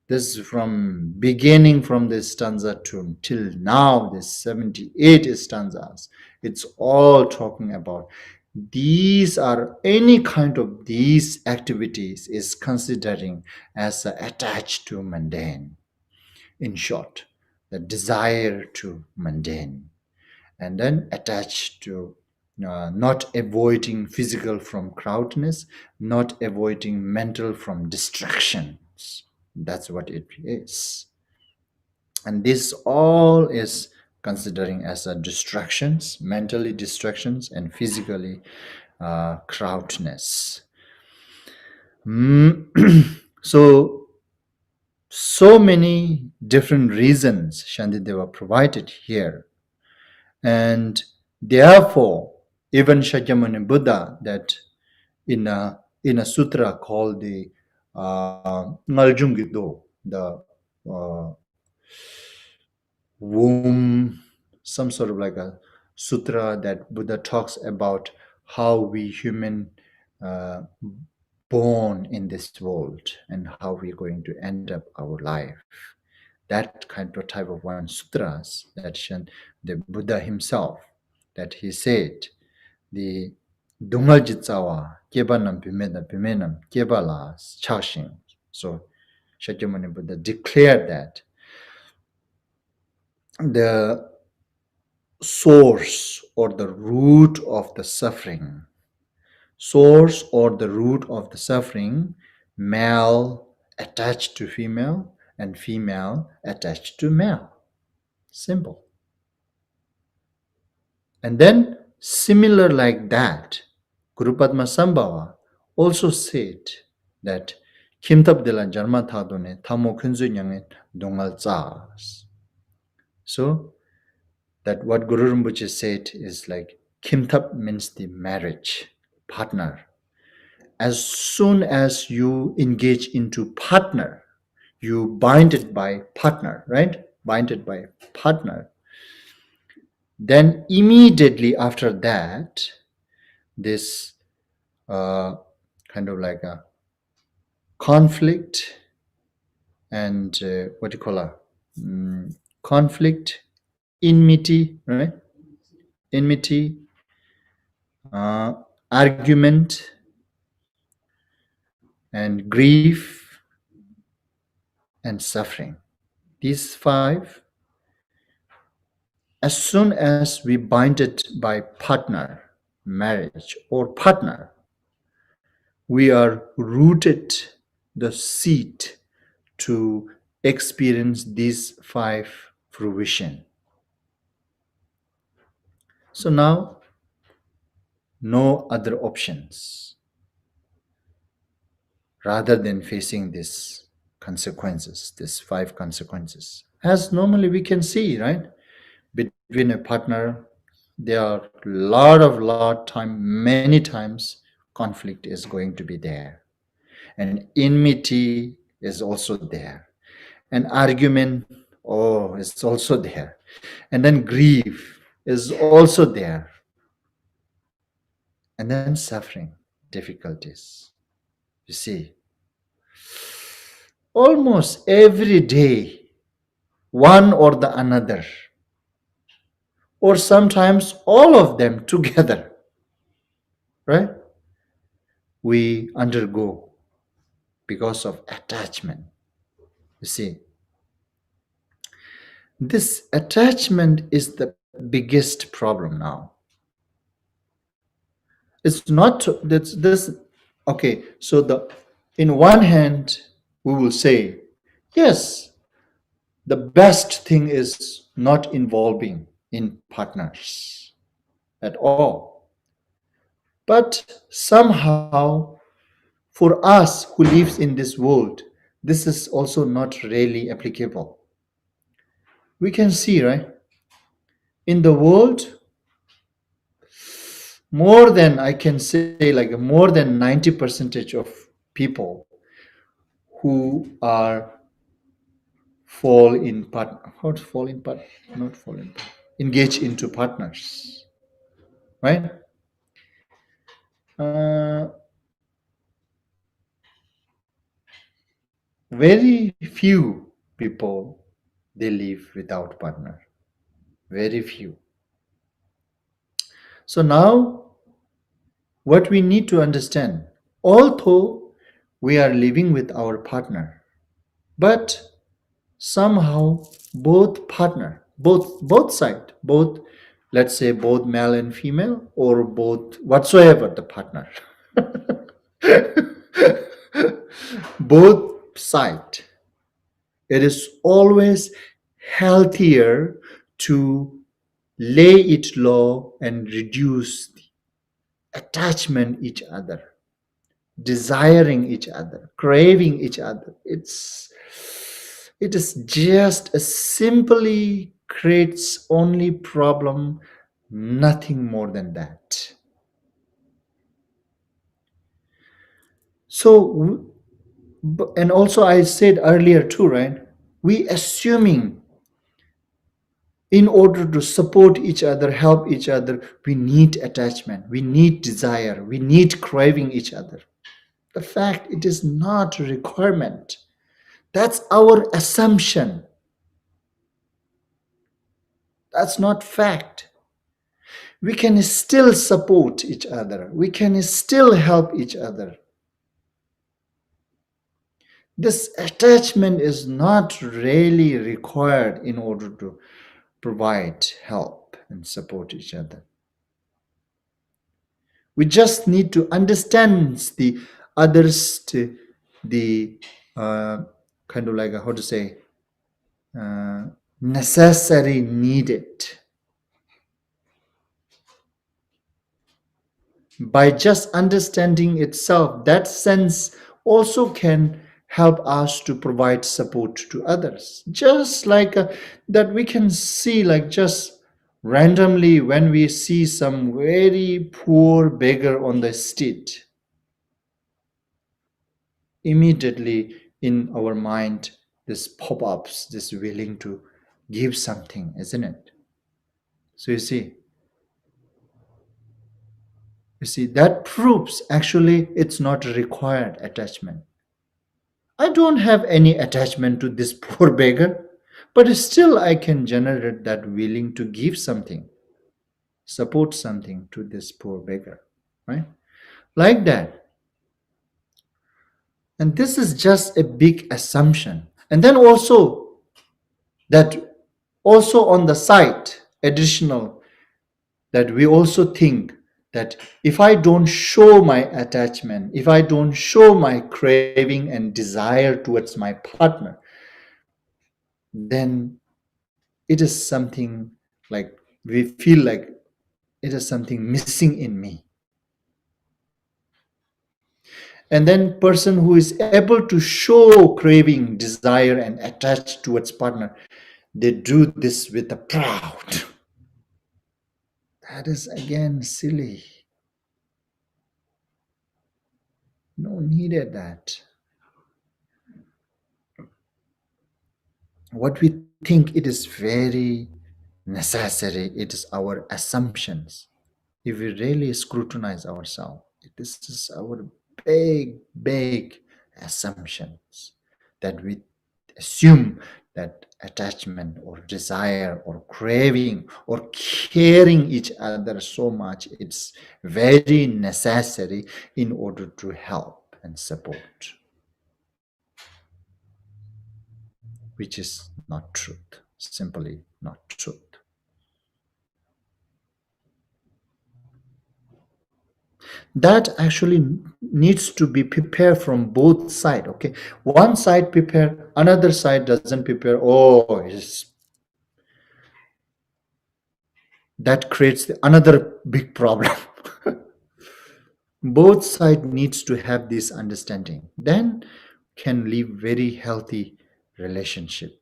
S1: this from beginning from this stanza to till now, this 78 stanzas, it's all talking about these are any kind of these activities is considering as attached to mundane. In short, the desire to mundane, and then attached to not avoiding physical from crowdness, not avoiding mental from distractions. That's what it is. And this all is considering as a distractions, mentally distractions, and physically crowdness. So many different reasons Shantideva provided here. And therefore, even Shakyamuni Buddha, that in a sutra called the Ngaljungido, the womb, some sort of like a sutra that Buddha talks about how we human born in this world and how we're going to end up our life. That kind of type of one sutras that the Buddha himself, that he said, the Dungal Jitsawa, Kebanam Pimenam, Kebala Chashing. So Shakyamuni Buddha declared that the source or the root of the suffering, male attached to female and female attached to male. Simple. And then similar like that, Guru Padma Sambhava also said that Kimtab de la Jarma Thadone Tamo Kunzu Nyange Dongal Tsas. So that what Guru Rinpoche said is like Kimtab means the marriage partner. As soon as you engage into partner, you bind it by partner, right? Bind it by partner. Then immediately after that, this kind of like a conflict and what do you call it? Conflict, enmity, right? Enmity, argument, and grief and suffering. These five, as soon as we bind it by partner, marriage or partner, we are rooted the seed to experience these five fruition. So now, no other options rather than facing these consequences, these five consequences. As normally we can see, right? Between a partner, there are many times conflict is going to be there. And enmity is also there. And argument, it's also there. And then grief is also there. And then suffering, difficulties. You see, almost every day, one or the another, or sometimes all of them together, right? We undergo because of attachment. You see, this attachment is the biggest problem now. It's not that's this okay. So the in one hand, we will say, yes, the best thing is not involving in partners at all. But somehow, for us who lives in this world, this is also not really applicable. We can see, right? In the world, more than I can say, like more than 90% of people who are fall in part, how to fall in part, not fall in part, engage into partners, right? Uh, very few people they live without partner. Very few. So now what we need to understand, although we are living with our partner, but somehow both side, both, let's say both male and female, or both whatsoever the partner, both side, it is always healthier to lay it low and reduce the attachment each other, desiring each other, craving each other. It is just a simply creates only problem, nothing more than that. So, and also I said earlier too, right? We assuming in order to support each other, help each other, we need attachment, we need desire, we need craving each other. The fact it is not a requirement. That's our assumption. That's not fact. We can still support each other. We can still help each other. This attachment is not really required in order to provide help and support each other. We just need to understand the others, the kind of like how to say, necessary needed. By just understanding itself, that sense also can help us to provide support to others. Just like that, we can see, like just randomly, when we see some very poor beggar on the street, immediately in our mind, this pop-ups, this willing to give something, isn't it? So you see, that proves actually it's not required attachment. I don't have any attachment to this poor beggar, but still I can generate that willing to give something, support something to this poor beggar, right? Like that. And this is just a big assumption. And then also that also on the side, additional, that we also think that if I don't show my attachment, if I don't show my craving and desire towards my partner, then it is something like we feel like it is something missing in me. And then person who is able to show craving, desire, and attach towards partner, they do this with a proud. That is again silly. No needed that. What we think it is very necessary, it is our assumptions. If we really scrutinize ourselves, this is our big assumptions, that we assume that attachment or desire or craving or caring each other so much, it's very necessary in order to help and support, which is not truth, simply not truth. That actually needs to be prepared from both sides. Okay, one side prepare, another side doesn't prepare. Oh, that creates another big problem. Both side needs to have this understanding, then can live very healthy relationship.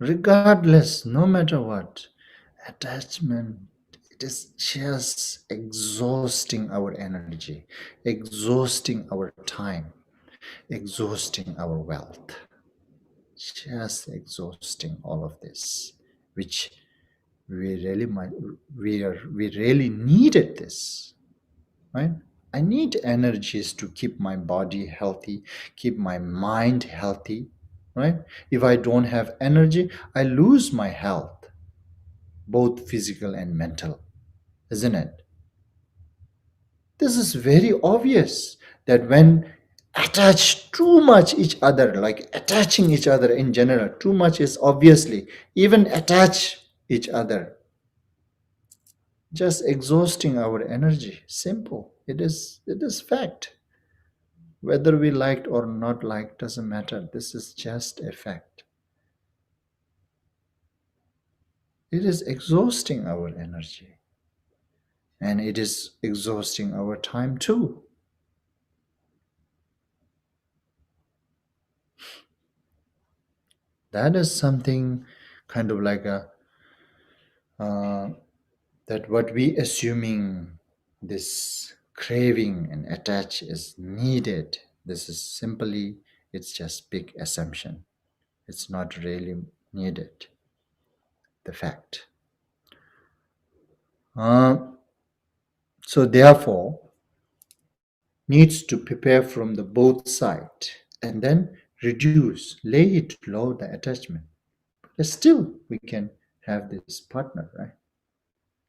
S1: Regardless, no matter what, attachment, it is just exhausting our energy, exhausting our time, exhausting our wealth, just exhausting all of this, which we really might, we really needed this, right? I need energies to keep my body healthy, keep my mind healthy, right? If I don't have energy, I lose my health, both physical and mental, isn't it? This is very obvious that when attached too much each other, like attaching each other in general, too much is obviously even attach each other, just exhausting our energy. Simple. It is fact. Whether we liked or not liked doesn't matter. This is just a fact. It is exhausting our energy. And it is exhausting our time too. That is something kind of like a uh, that what we assuming this craving and attach is needed. This is simply, it's just big assumption. It's not really needed. The fact. Uh, so therefore, needs to prepare from the both side and then reduce, lay it low the attachment. But still, we can have this partner, right?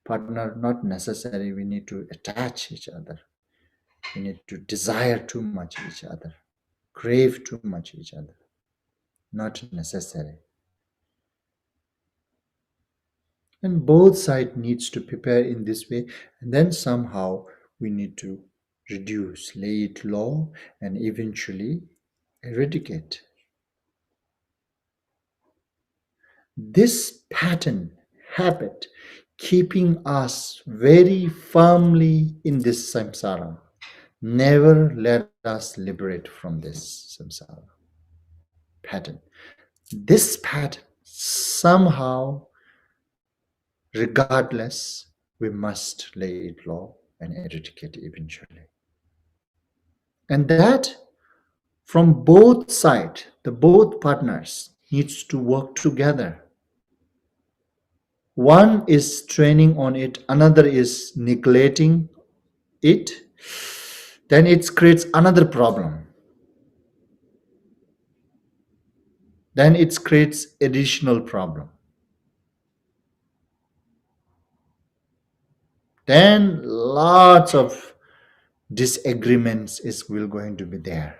S1: Partner, not necessary. We need to attach each other. We need to desire too much each other, crave too much each other. Not necessary. And both side needs to prepare in this way, and then somehow we need to reduce, lay it low, and eventually eradicate. This pattern, habit, keeping us very firmly in this samsara, never let us liberate from this samsara pattern. This pattern, somehow, regardless, we must lay it low and eradicate eventually. And that from both sides, the both partners needs to work together. One is training on it, another is neglecting it, then it creates another problem. Then it creates additional problem. Then lots of disagreements is will going to be there.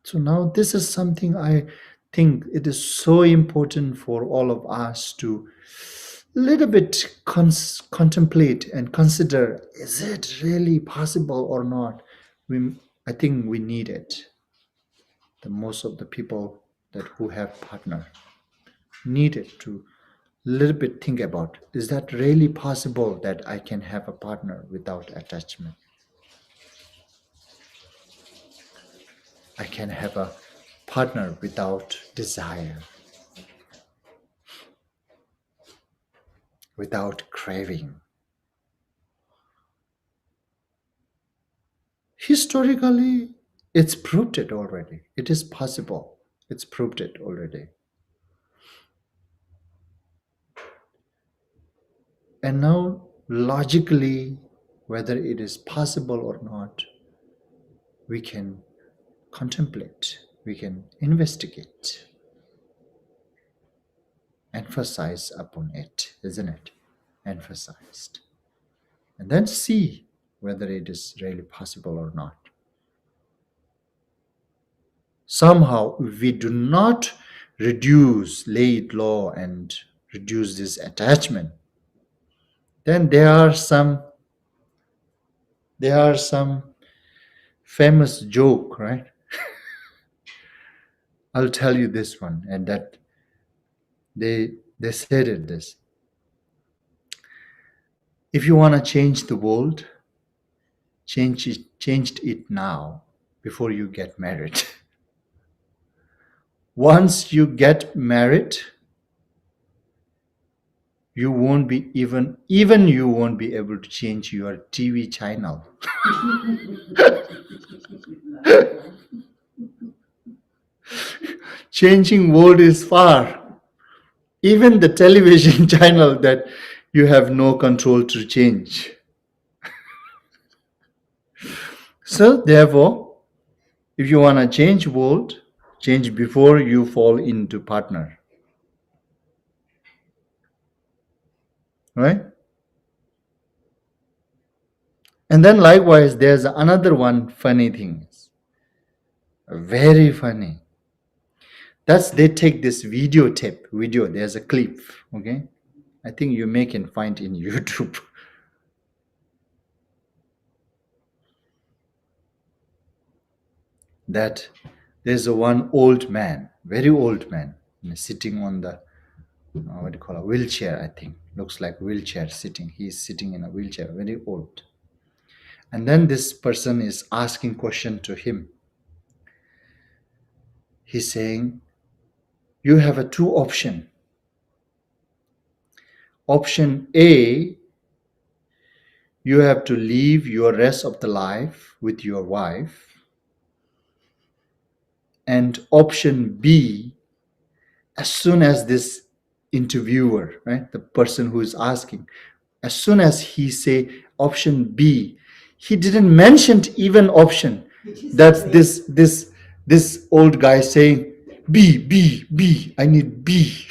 S1: So now this is something I think it is so important for all of us to little bit contemplate and consider, is it really possible or not? I think we need it. The most of the people that who have partner need it to little bit think about, is that really possible that I can have a partner without attachment? I can have a partner without desire, without craving. Historically, it's proved it already. It is possible. It's proved it already. And now, logically, whether it is possible or not, we can contemplate, we can investigate, emphasize upon it, isn't it? Emphasized. And then see whether it is really possible or not. Somehow, if we do not lay it low and reduce this attachment, then there are some famous joke, right? I'll tell you this one, and that they said it this. If you want to change the world, change it now before you get married. Once you get married, you won't be even you won't be able to change your TV channel. Changing world is far. Even the television channel that you have no control to change. So therefore, if you want to change world, change before you fall into partner. Right? And then likewise, there's another one funny thing. Very funny. That's they take this video, there's a clip, okay? I think you can find in YouTube. That there's one old man, very old man, sitting on the, what do you call a wheelchair, I think. Looks like wheelchair sitting. He's sitting in a wheelchair, very old. And then this person is asking question to him. He's saying, you have a two option. Option A, you have to live your rest of the life with your wife. And option B, as soon as this interviewer, right, the person who is asking, as soon as he say option B, he didn't mention even option. That's this old guy saying B, I need B.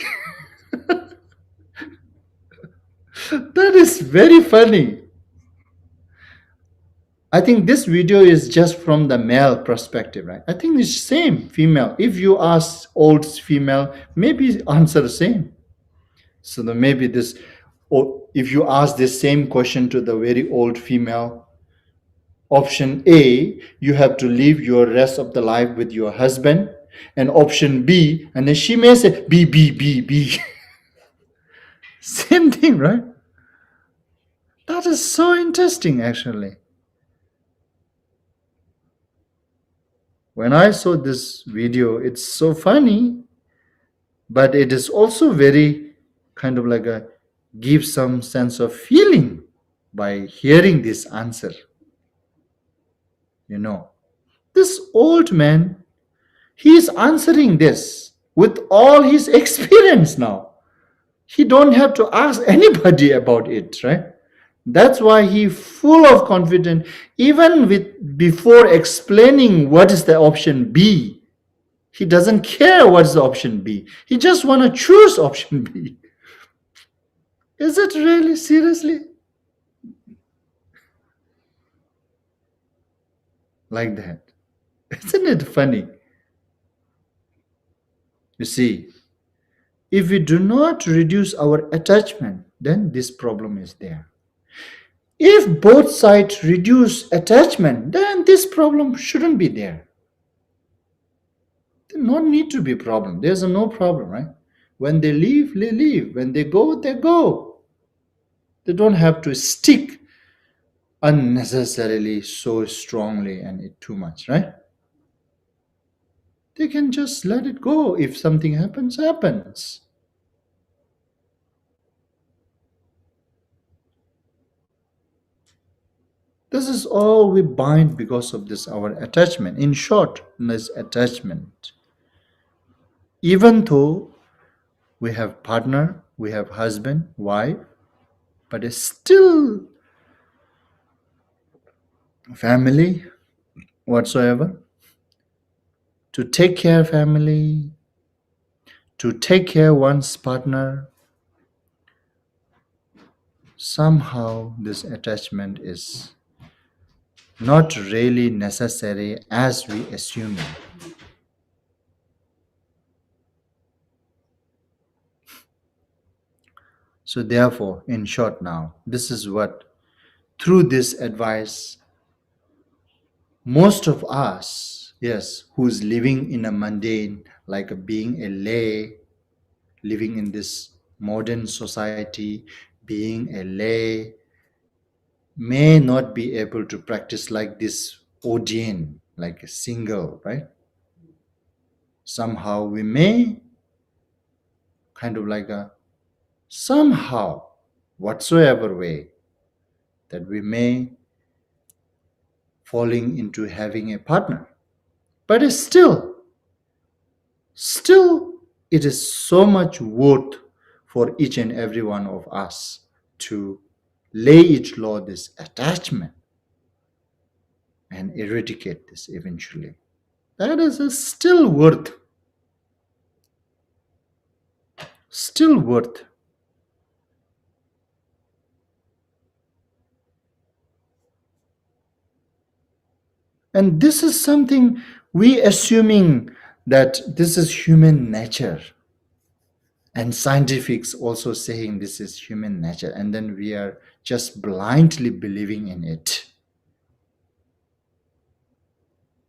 S1: That is very funny. I think this video is just from the male perspective, right? I think it's same female. If you ask old female, maybe answer the same. So then maybe this, or if you ask this same question to the very old female, option A, you have to live your rest of the life with your husband, and option B, and then she may say B. Same thing, right? That is so interesting, actually. When I saw this video, it's so funny, but it is also very kind of like give some sense of feeling by hearing this answer. You know, this old man, he is answering this with all his experience now. He don't have to ask anybody about it, right? That's why he full of confidence. Even before explaining what is the option B, he doesn't care what's the option B. He just want to choose option B. Is it really seriously? Like that. Isn't it funny? You see, if we do not reduce our attachment, then this problem is there. If both sides reduce attachment, then this problem shouldn't be there. There no need to be problem. There's no problem, right? When they leave, they leave. When they go, they go. They don't have to stick unnecessarily so strongly and it too much, right? They can just let it go. If something happens, happens. This is all we bind because of this, our attachment. In short, this attachment. Even though we have partner, we have husband, wife, but it's still family, whatsoever, to take care family, to take care one's partner, somehow this attachment is not really necessary as we assume it. So therefore, in short now, this is what, through this advice, most of us, yes, who's living in a mundane, like a being a lay, living in this modern society, being a lay, may not be able to practice like this Odian, like a single, right? Somehow we may kind of like a somehow, whatsoever way, that we may falling into having a partner. But it's still, it is so much worth for each and every one of us to lay it low, this attachment, and eradicate this eventually. That is a still worth. And this is something we assuming that this is human nature. And scientifics also saying this is human nature. And then we are just blindly believing in it.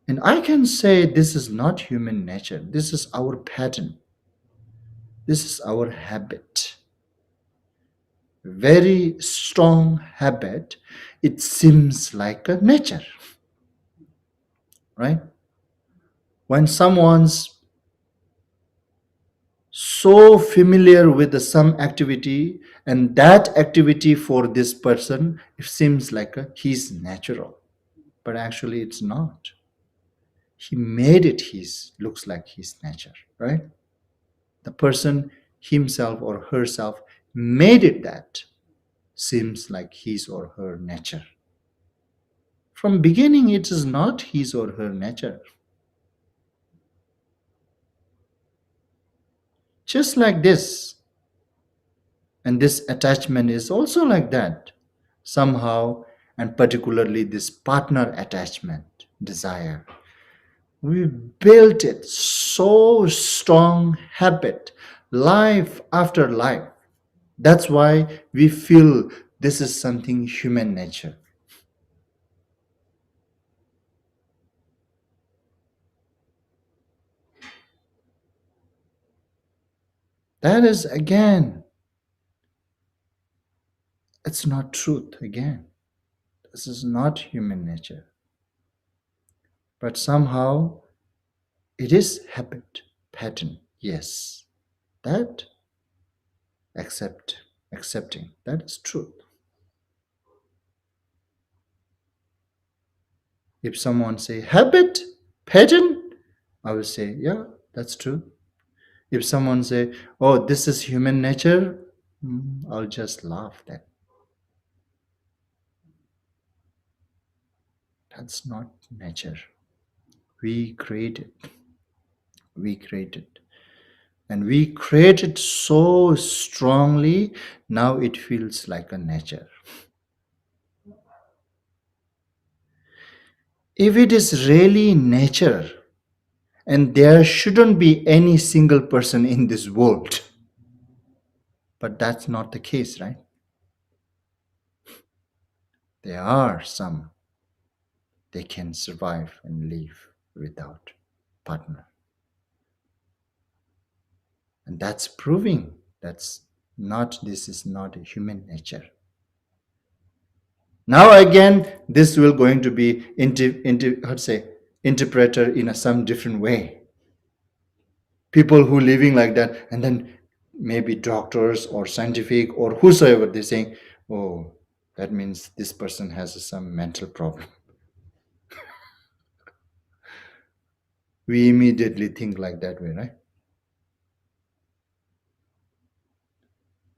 S1: And I can say this is not human nature. This is our pattern. This is our habit. Very strong habit. It seems like a nature, right? When someone's so familiar with some activity, and that activity for this person, it seems like he's natural, but actually it's not. He made it his, looks like his nature, right? The person himself or herself made it that seems like his or her nature. From beginning it is not his or her nature. Just like this. And this attachment is also like that somehow, and particularly this partner attachment desire, we built it so strong habit life after life. That's why we feel this is something human nature. That is again, it's not truth again. This is not human nature. But somehow it is habit, pattern. Yes, that accepting. That is truth. If someone say habit, pattern, I will say, yeah, that's true. If someone say, oh, this is human nature, I'll just laugh then. That's not nature. We create it. We create it. And we create it so strongly, now it feels like a nature. If it is really nature, and there shouldn't be any single person in this world, but that's not the case, right? There are some, they can survive and live without partner. And that's proving that's not, this is not a human nature. Now again, this will going to be interpreted in some different way. People who living like that, and then maybe doctors or scientific or whosoever, they saying, oh, that means this person has some mental problem. We immediately think like that way, right?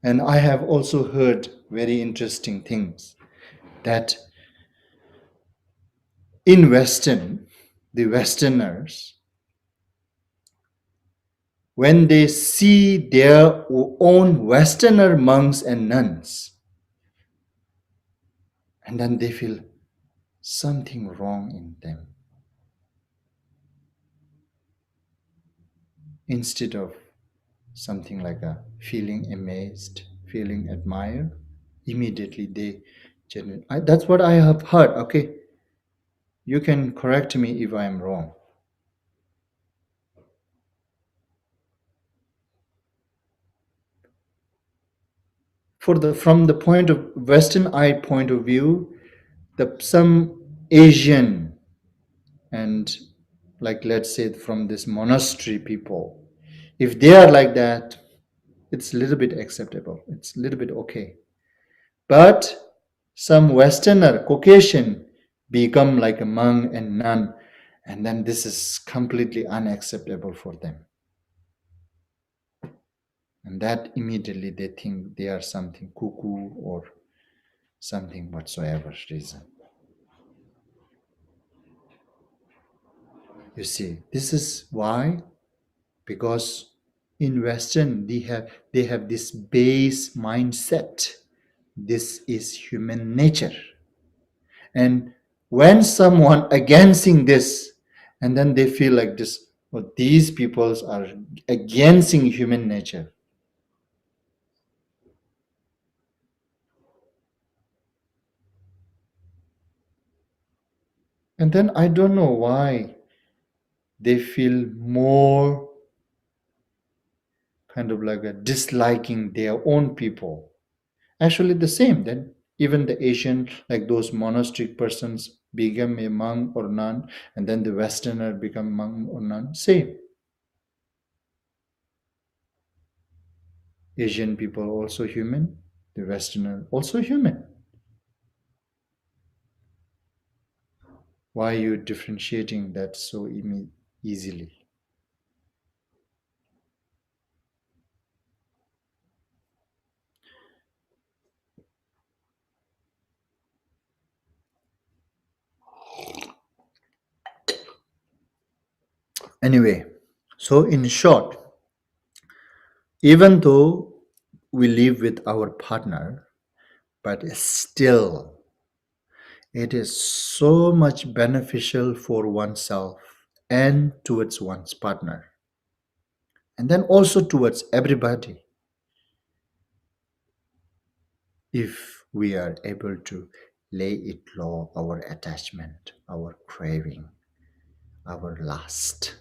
S1: And I have also heard very interesting things, that in Western, the Westerners, when they see their own Westerner monks and nuns, and then they feel something wrong in them. Instead of something like a feeling amazed, feeling admired, immediately they genuine. That's what I have heard. Okay, you can correct me if I am wrong. From the point of Western eye point of view, some Asian and, like, let's say from this monastery people, if they are like that, it's a little bit acceptable. It's a little bit okay. But some Westerner, Caucasian, become like a monk and nun, and then this is completely unacceptable for them. And that immediately they think they are something cuckoo or something whatsoever reason. You see, this is why, because in Western they have this base mindset. This is human nature. And when someone against this, and then they feel like this, well, these peoples are against human nature. And then I don't know why they feel more kind of like a disliking their own people. Actually, the same. Then even the Asian, like those monastic persons, become a monk or nun, and then the Westerner become monk or nun. Same. Asian people also human. The Westerner also human. Why are you differentiating that so easily? Anyway, so in short, even though we live with our partner, but still it is so much beneficial for oneself and towards one's partner, and then also towards everybody, if we are able to lay it low, our attachment, our craving, our lust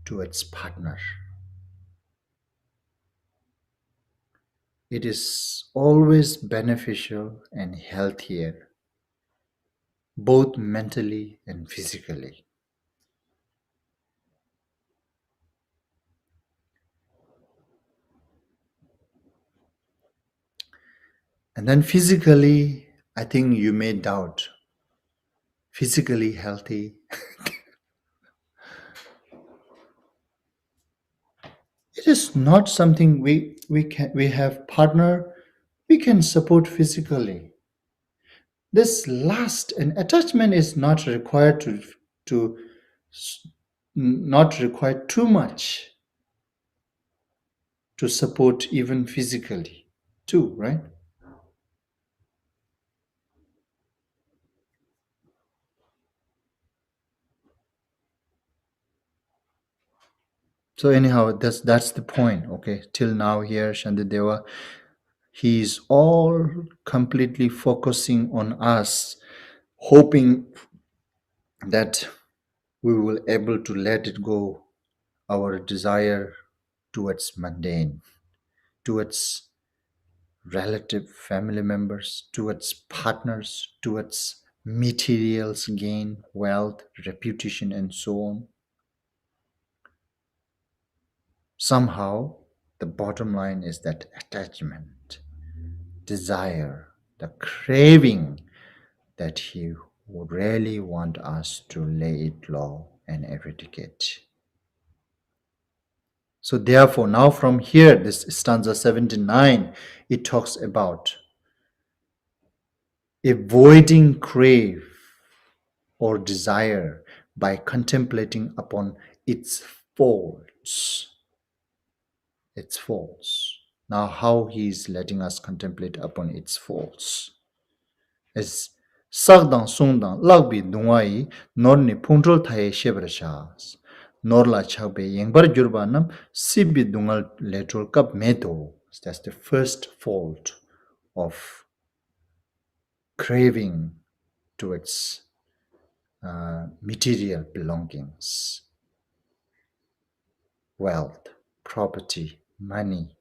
S1: towards partner. It is always beneficial and healthier, both mentally and physically. And then physically, I think you may doubt. Physically healthy. It is not something we have partner, we can support physically. This lust and attachment is not required to not required too much to support even physically too, right? So anyhow, that's the point. Okay, till now here, Shantideva, he's all completely focusing on us, hoping that we will able to let it go, our desire towards mundane, towards relative family members, towards partners, towards materials gain, wealth, reputation, and so on. Somehow, the bottom line is that attachment, desire, the craving that he would really want us to lay it low and eradicate. So therefore, now from here, this stanza 79, it talks about avoiding crave. or desire by contemplating upon its faults. Its faults. Now, how he is letting us contemplate upon its faults is sagdang sungdang lagbi dungwai norni puntrol thaye shebrashas. Norla chagbe yengbar jurbanam sibi dungal letrol kap medo. That's the first fault of craving towards material belongings, wealth, property, money,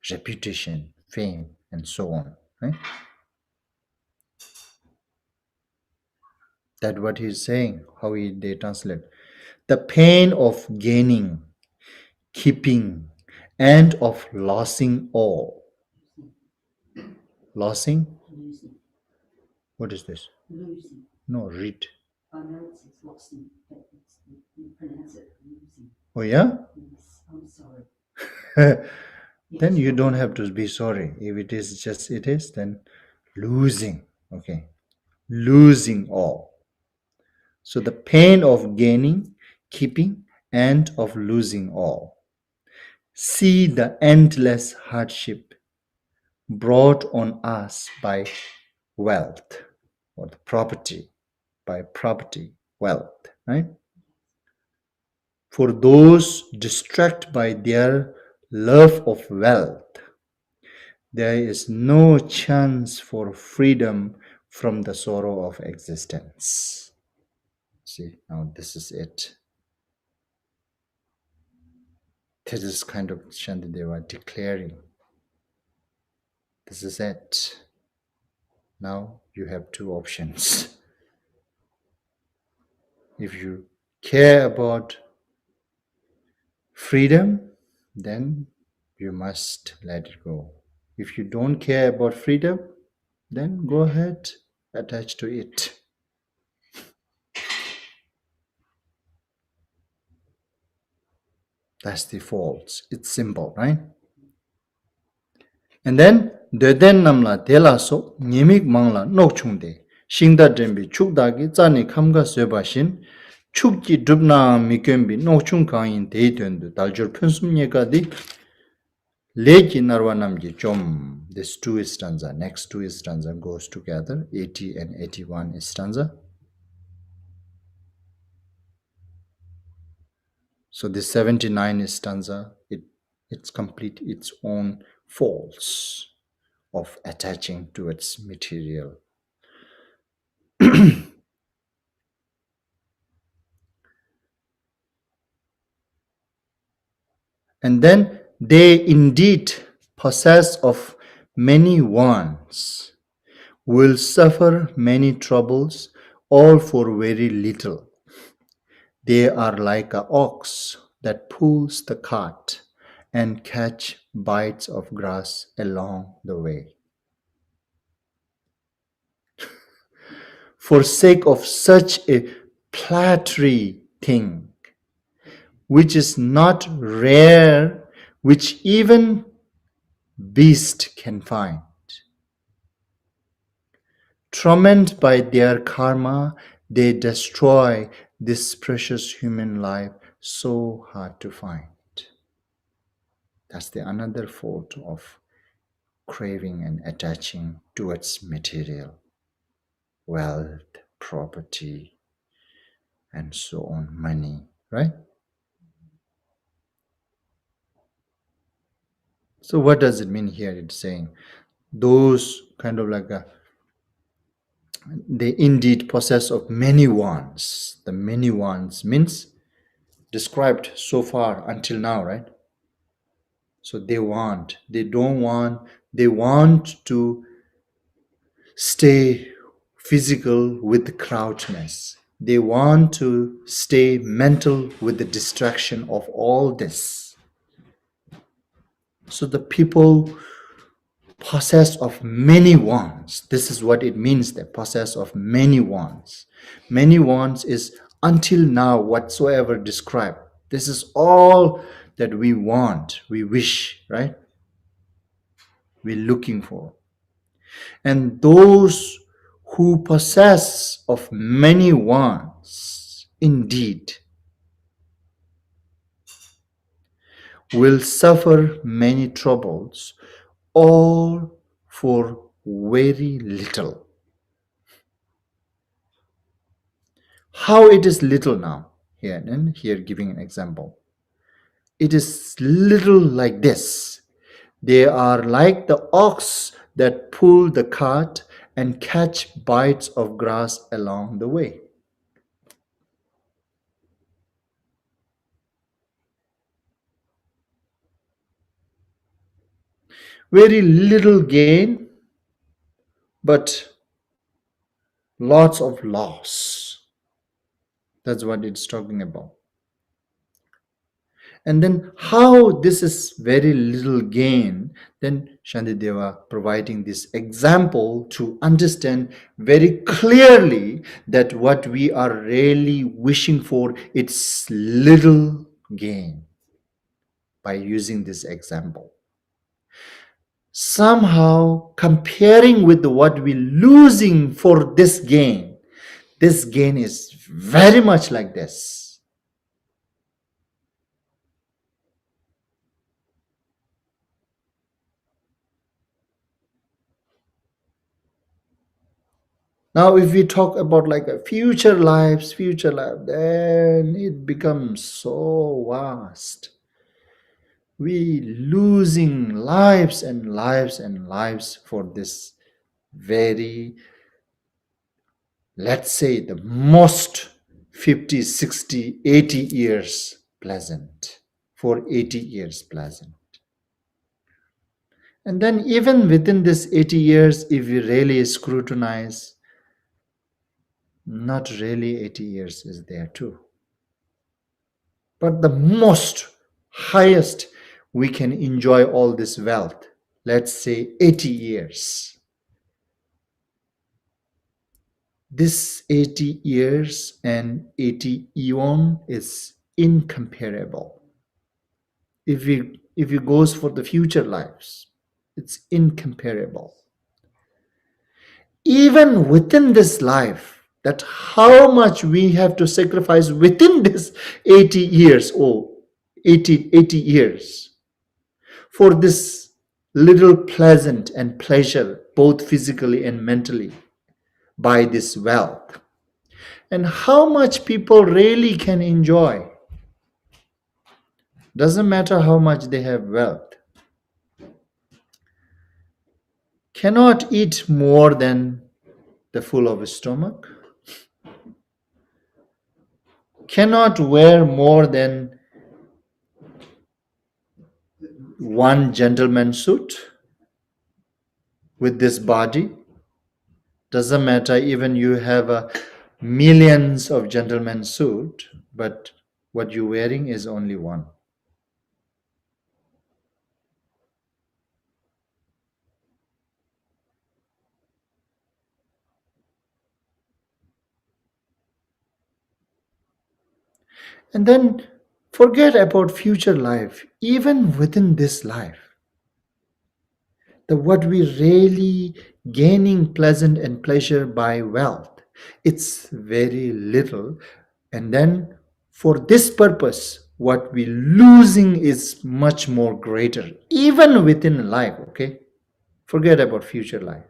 S1: reputation, fame, and so on. Right? That's what he's saying, how they translate. The pain of gaining, keeping, and of losing all. Losing?
S2: Losing.
S1: What is this?
S2: Losing.
S1: No, read.
S2: I know it's losing, but you pronounce it losing.
S1: Oh, yeah?
S2: Yes, I'm sorry.
S1: Then you don't have to be sorry. If it is just it is, then losing. Okay. Losing all. So the pain of gaining, keeping, and of losing all. See the endless hardship brought on us by wealth or the property, by property, wealth, right? For those distracted by their love of wealth, there is no chance for freedom from the sorrow of existence. See, now this is it. This is kind of Shantideva declaring. This is it. Now you have two options. If you care about freedom, then you must let it go. If you don't care about freedom, then go ahead, attach to it. That's the faults. It's simple, right? And then deden namla tela so nyemik mangla nok chungde shingda dembi chukdagi tsani khamga swebashin chukji dubna mikyembi nok chung kain deitendu daljur phunsum nyekadi leki narwa namgi chom. This two stanza, next two stanza goes together, 80 and 81 stanza. So this 79 stanza, it's complete its own faults of attaching to its material. And then they indeed possess of many wants, will suffer many troubles, all for very little. They are like an ox that pulls the cart and catch bites of grass along the way. For sake of such a paltry thing, which is not rare, which even beast can find. Tormented by their karma, they destroy this precious human life so hard to find. That's the another fault of craving and attaching towards material, wealth, property, and so on, money, right? So what does it mean here? It's saying those kind of like they indeed possess of many wants. The many wants means described so far until now, right? So they want, they don't want, they want to stay physical with the crowdness. They want to stay mental with the distraction of all this. So the people possess of many wants. This is what it means, they possess of many wants. Many wants is until now whatsoever described. This is all that we want, we wish, right? We're looking for. And those who possess of many wants, indeed, will suffer many troubles, all for very little. How it is little now? Here and here giving an example. It is little like this. They are like the ox that pull the cart and catch bites of grass along the way. Very little gain, but lots of loss. That's what it's talking about. And then how this is very little gain, then Shantideva providing this example to understand very clearly that what we are really wishing for, it's little gain by using this example. Somehow comparing with what we're losing for this gain is very much like this. Now, if we talk about like a future life, then it becomes so vast. We losing lives and lives and lives for this very, let's say, the most 50, 60, 80 years pleasant. For 80 years pleasant. And then even within this 80 years, if we really scrutinize, not really 80 years is there too. But the most highest we can enjoy all this wealth, let's say 80 years. This 80 years and 80 eon is incomparable. If we goes for the future lives, it's incomparable. Even within this life, that how much we have to sacrifice within this 80 years or 80 years for this little pleasant and pleasure, both physically and mentally, by this wealth. And how much people really can enjoy. Doesn't matter how much they have wealth. Cannot eat more than the full of stomach. Cannot wear more than one gentleman suit with this body. Doesn't matter even you have millions of gentleman suit, but what you're wearing is only one. And then forget about future life, even within this life. What we really gaining pleasant and pleasure by wealth, it's very little. And then for this purpose, what we losing is much more greater, even within life, okay? Forget about future life.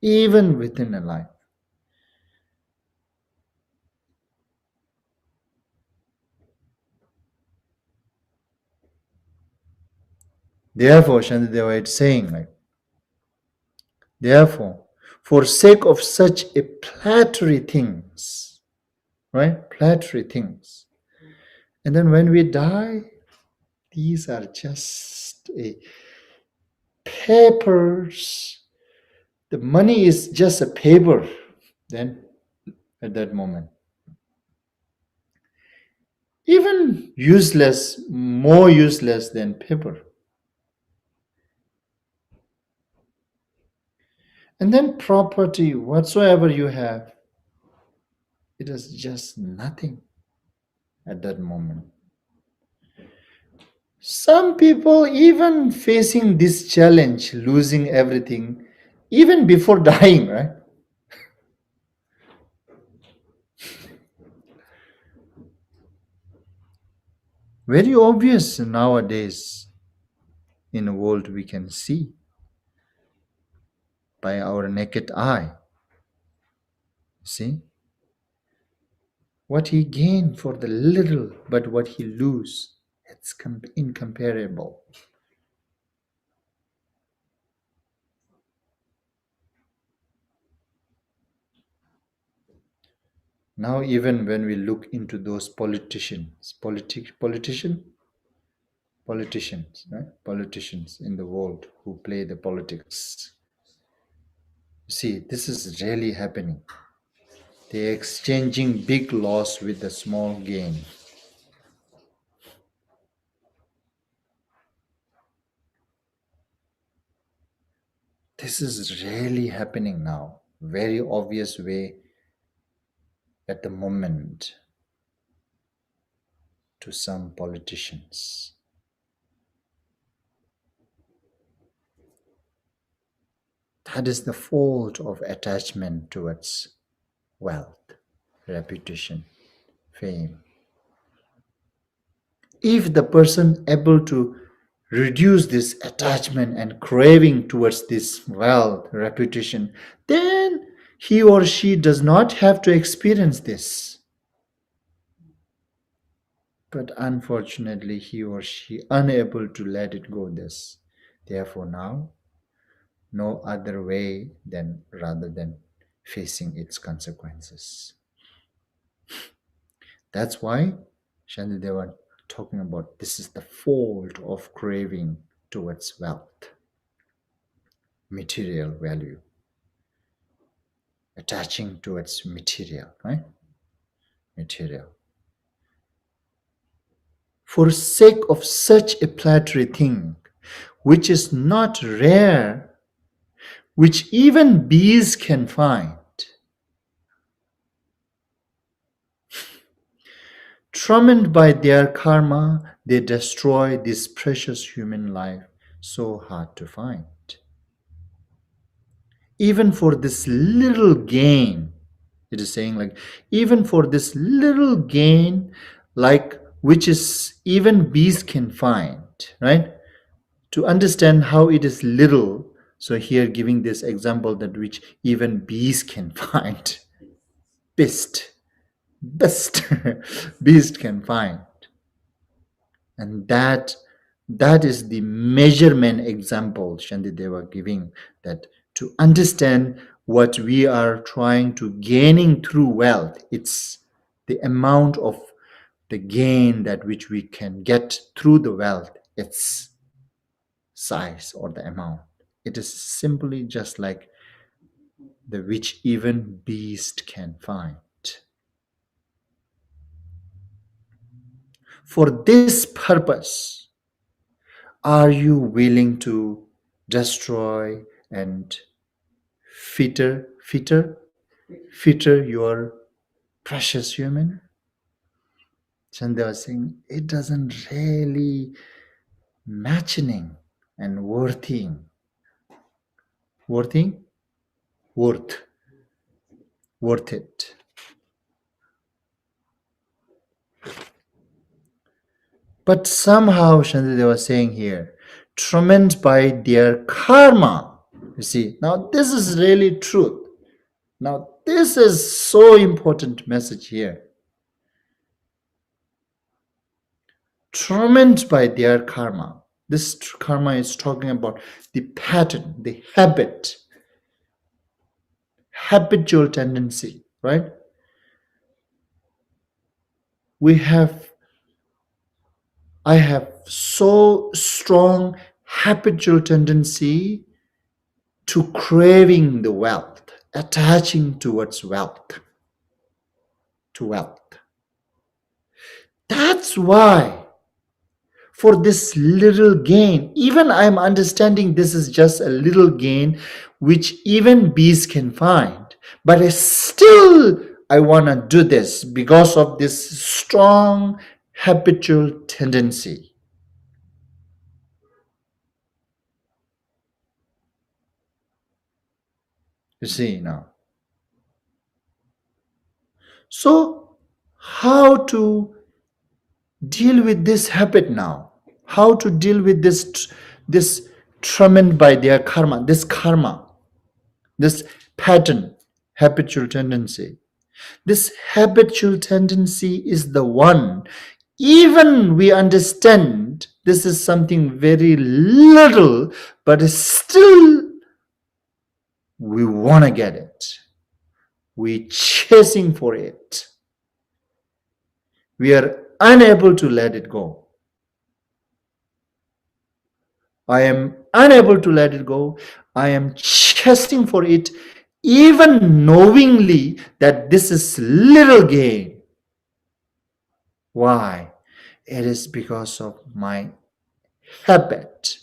S1: Even within a life. Therefore, Shantideva is saying, like, therefore, for sake of such a platry things, right? Platry things. And then when we die, these are just papers. The money is just a paper then at that moment. Even useless, more useless than paper. And then property, whatsoever you have, it is just nothing at that moment. Some people even facing this challenge, losing everything, even before dying, right? Very obvious nowadays in the world we can see by our naked eye. See? What he gained for the little, but what he lose, it's incomparable. Now, even when we look into those politicians, right? Politicians in the world who play the politics. See, this is really happening. They're exchanging big loss with a small gain. This is really happening now. Very obvious way at the moment to some politicians. That is the fault of attachment towards wealth, reputation, fame. If the person able to reduce this attachment and craving towards this wealth, reputation, then he or she does not have to experience this. But unfortunately, he or she unable to let it go this. Therefore now, no other way than rather than facing its consequences. That's why Shantideva talking about this is the fault of craving towards wealth, material value, attaching towards material, right? Material. For sake of such a paltry thing, which is not rare, which even bees can find, tormented by their karma, they destroy this precious human life, so hard to find. Even for this little gain, it is saying like, even for this little gain, like which is even bees can find, right? To understand how it is little, so here giving this example that which even bees can find, best beast can find. And that is the measurement example Shantideva giving, that to understand what we are trying to gaining through wealth, it's the amount of the gain that which we can get through the wealth, its size or the amount. It is simply just like the which even beast can find. For this purpose, are you willing to destroy and fitter your precious human? Chandra was saying it doesn't really matching and worthing, worth worth it. But somehow Shantideva was saying here, tormented by their karma. You see, now this is really truth. Now this is so important message here. Tormented by their karma. This karma is talking about the pattern, the habitual tendency, right? I have so strong habitual tendency to craving the wealth, attaching towards wealth, to wealth. That's why for this little gain, even I'm understanding this is just a little gain which even bees can find, but I want to do this because of this strong habitual tendency. You see now. So how to deal with this habit now. How to deal with this torment by their karma, this pattern, habitual tendency. This habitual tendency is the one, even we understand this is something very little, but still we want to get it. We're chasing for it. We are unable to let it go. I am unable to let it go. I am chasing for it, even knowingly that this is little gain. Why? It is because of my habit,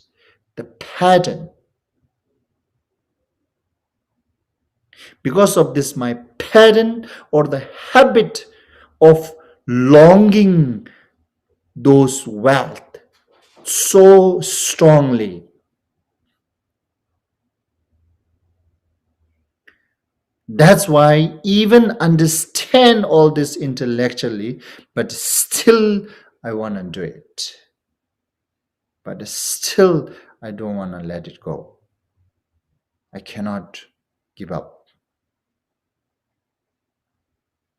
S1: the pattern. Because of this, my pattern or the habit of longing those wealth so strongly. That's why even understand all this intellectually, but still I want to do it. But still I don't want to let it go. I cannot give up.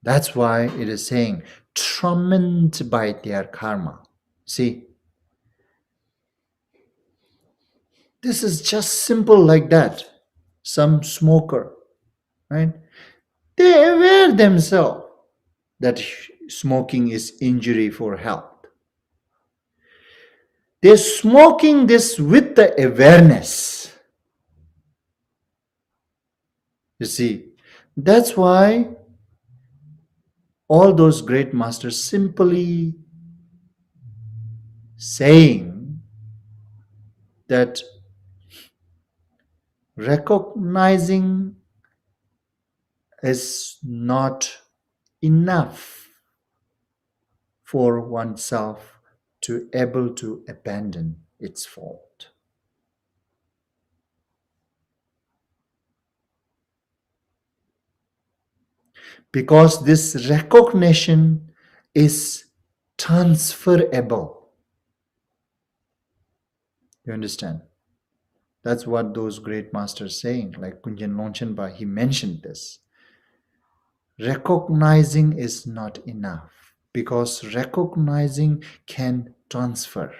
S1: That's why it is saying, tormented by their karma. See, this is just simple like that. Some smoker, right? They aware themselves that smoking is injury for health. They're smoking this with the awareness. You see, that's why all those great masters simply saying that recognizing is not enough for oneself to able to abandon its fault. Because this recognition is transferable. You understand? That's what those great masters saying, like Kunjan Lonchenpa, he mentioned this. Recognizing is not enough because recognizing can transfer.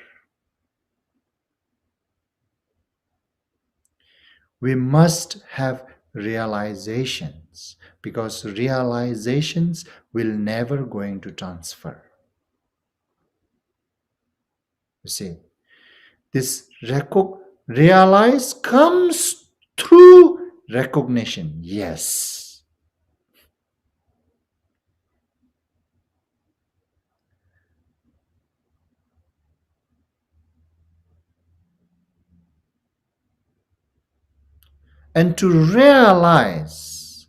S1: We must have realizations because realizations will never going to transfer. You see, this realize comes through recognition. Yes. And to realize,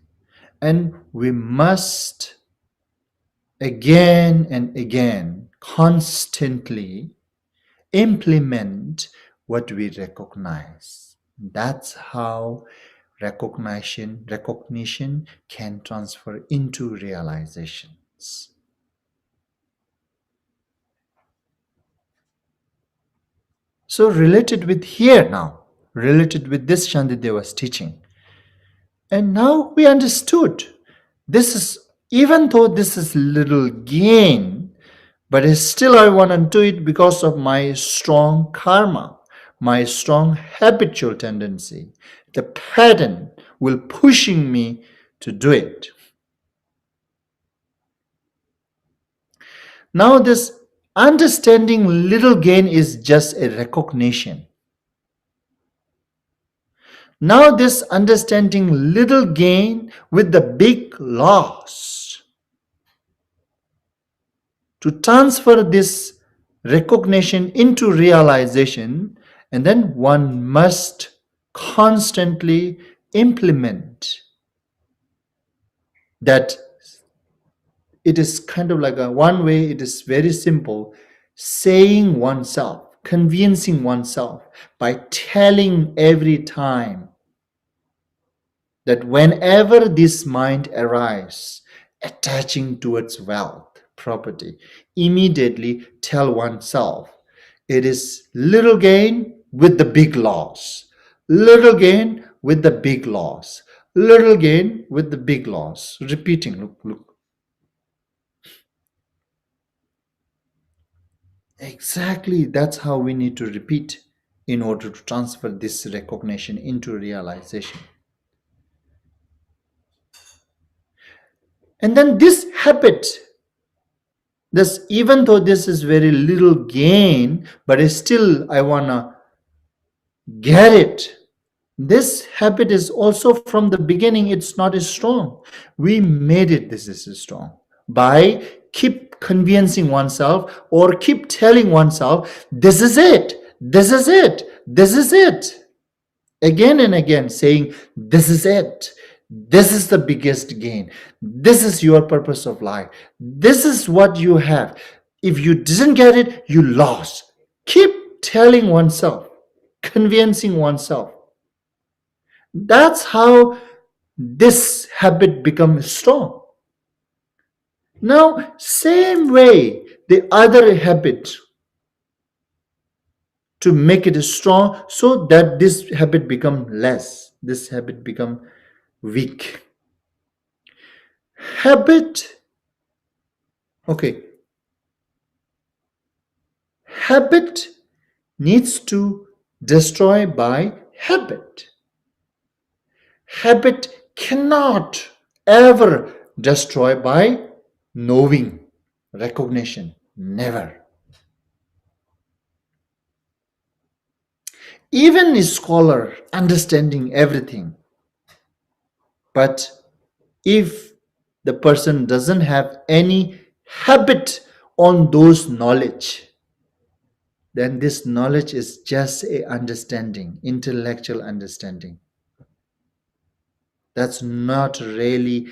S1: and we must again and again constantly implement what we recognize. That's how recognition can transfer into realizations. So related with here now, related with this Shantideva's teaching. And now we understood this is, even though this is little gain, but still I want to do it because of my strong karma, my strong habitual tendency. The pattern will pushing me to do it. Now this understanding little gain is just a recognition. Now this understanding little gain with the big loss. To transfer this recognition into realization, and then one must constantly implement that. It is kind of like a one way, it is very simple, saying oneself, convincing oneself by telling every time that whenever this mind arises attaching towards wealth, property, immediately tell oneself, it is little gain with the big loss. Little gain with the big loss. Little gain with the big loss. Repeating, look. Exactly, that's how we need to repeat in order to transfer this recognition into realization. And then this habit, this, even though this is very little gain, but still I wanna get it. This habit is also from the beginning, it's not as strong. We made it, this is strong by keep convincing oneself or keep telling oneself, this is it, this is it, this is it. Again and again saying, this is it. This is the biggest gain. This is your purpose of life. This is what you have. If you didn't get it, you lost. Keep telling oneself, convincing oneself. That's how this habit becomes strong. Now, same way, the other habit to make it strong so that this habit become less, this habit become weak. Habit, okay, habit needs to destroy by habit. Habit cannot ever destroy by knowing, recognition, never. Even a scholar understanding everything, but if the person doesn't have any habit on those knowledge, then this knowledge is just a understanding, intellectual understanding. That's not really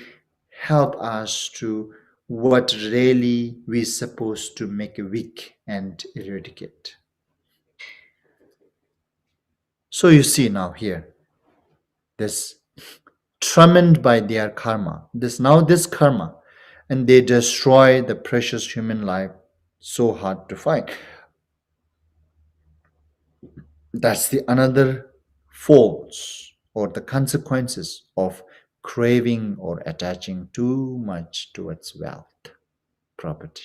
S1: help us to what really we supposed to make weak and eradicate. So you see now here, this tormented by their karma, this karma, and they destroy the precious human life, so hard to find. That's the another faults or the consequences of craving or attaching too much towards wealth, property.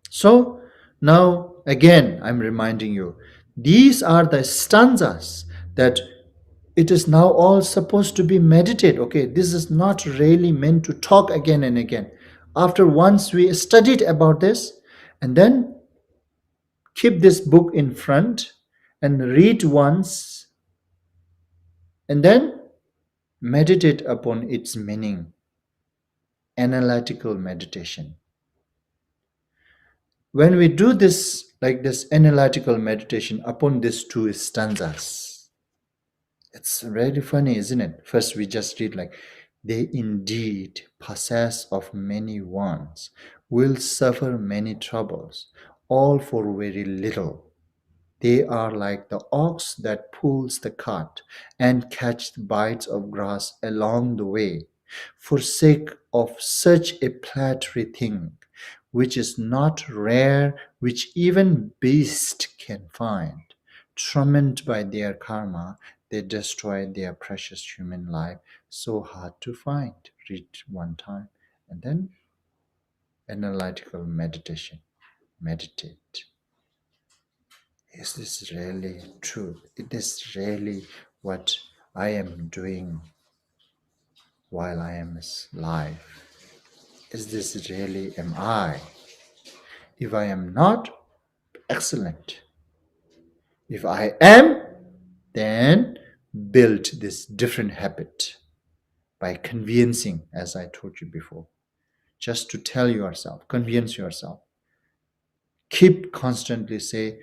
S1: So now again, I'm reminding you, these are the stanzas that it is now all supposed to be meditated. Okay, this is not really meant to talk again and again. After once we studied about this, and then keep this book in front and read once, and then meditate upon its meaning, analytical meditation. When we do this, like this analytical meditation upon these two stanzas, it's really funny, isn't it? First, we just read like, they indeed possess of many wants, will suffer many troubles, all for very little. They are like the ox that pulls the cart and catch bites of grass along the way, for sake of such a paltry thing, which is not rare, which even beast can find. Tormented by their karma, they destroy their precious human life, so hard to find. Read one time and then analytical meditation. Meditate. Is this really true? It is really what I am doing while I am alive? Is this really am I? If I am not, excellent. If I am, then build this different habit by convincing, as I told you before. Just to tell yourself, convince yourself. Keep constantly say,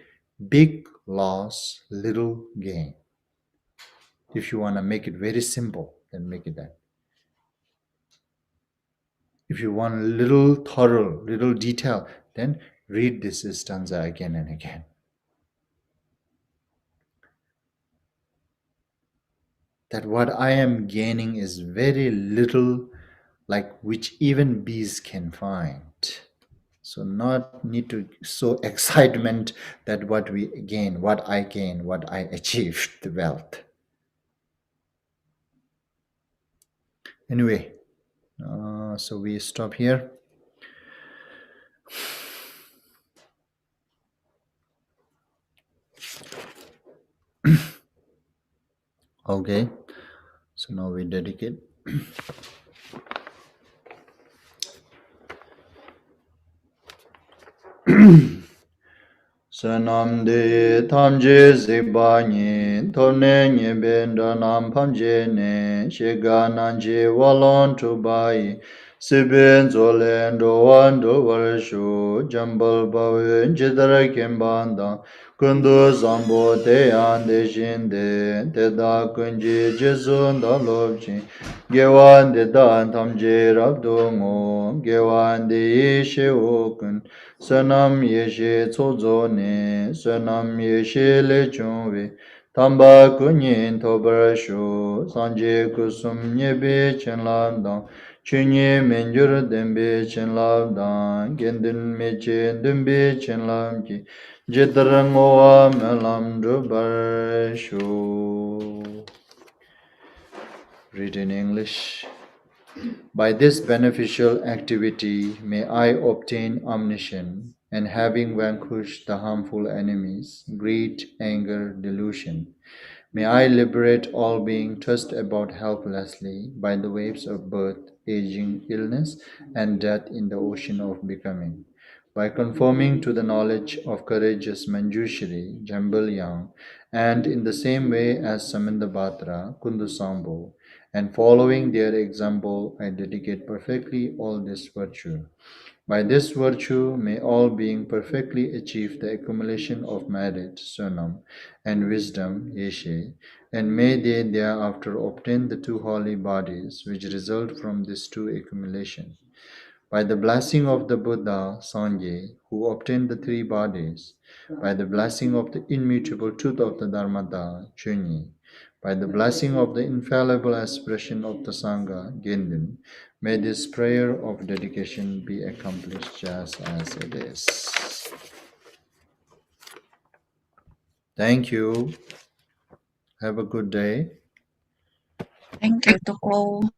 S1: big loss, little gain. If you want to make it very simple, then make it that. If you want a little thorough, little detail, then read this stanza again and again. that what I am gaining is very little, like which even bees can find. So not need to show excitement that what we gain, what I gain, what I achieved, the wealth. Anyway, so we stop here. Okay, so now we dedicate. Sanam de tamje zibani, tone nye benda nam pamje ne, shega nanje walon tubai, siben zolen do wando warshu, jambal bawe jidara kembanda, kundu zambo te ande shinde, te da kunji jizun da lobchi, gewan de dan tamje rabdungo, gewan de ishe okun, Sanam yeshe tsozo ne, sanam yeshe le chungwe, tamba kunyin tobar shu, sanje kusum nyebe chen labdang, chunye menjur dembe chen labdang, gendin meche dembe chen labki, jitarangwa melam drubar shu. Read in English. By this beneficial activity may I obtain omniscience, and having vanquished the harmful enemies, greed, anger, delusion, may I liberate all being tossed about helplessly by the waves of birth, aging, illness, and death in the ocean of becoming. By conforming to the knowledge of courageous Manjushri, Jambalyang, and in the same way as Samindabhadra, Kundusambo, and following their example, I dedicate perfectly all this virtue. By this virtue may all being perfectly achieve the accumulation of merit, sunam, and wisdom, yeshe, and may they thereafter obtain the two holy bodies which result from these two accumulation. By the blessing of the Buddha, Sangye, who obtained the three bodies, by the blessing of the immutable truth of the Dharmata, Chunyi, by the blessing of the infallible expression of the Sangha, Gendin, may this prayer of dedication be accomplished just as it is. Thank you. Have a good day.
S3: Thank you, Tuko.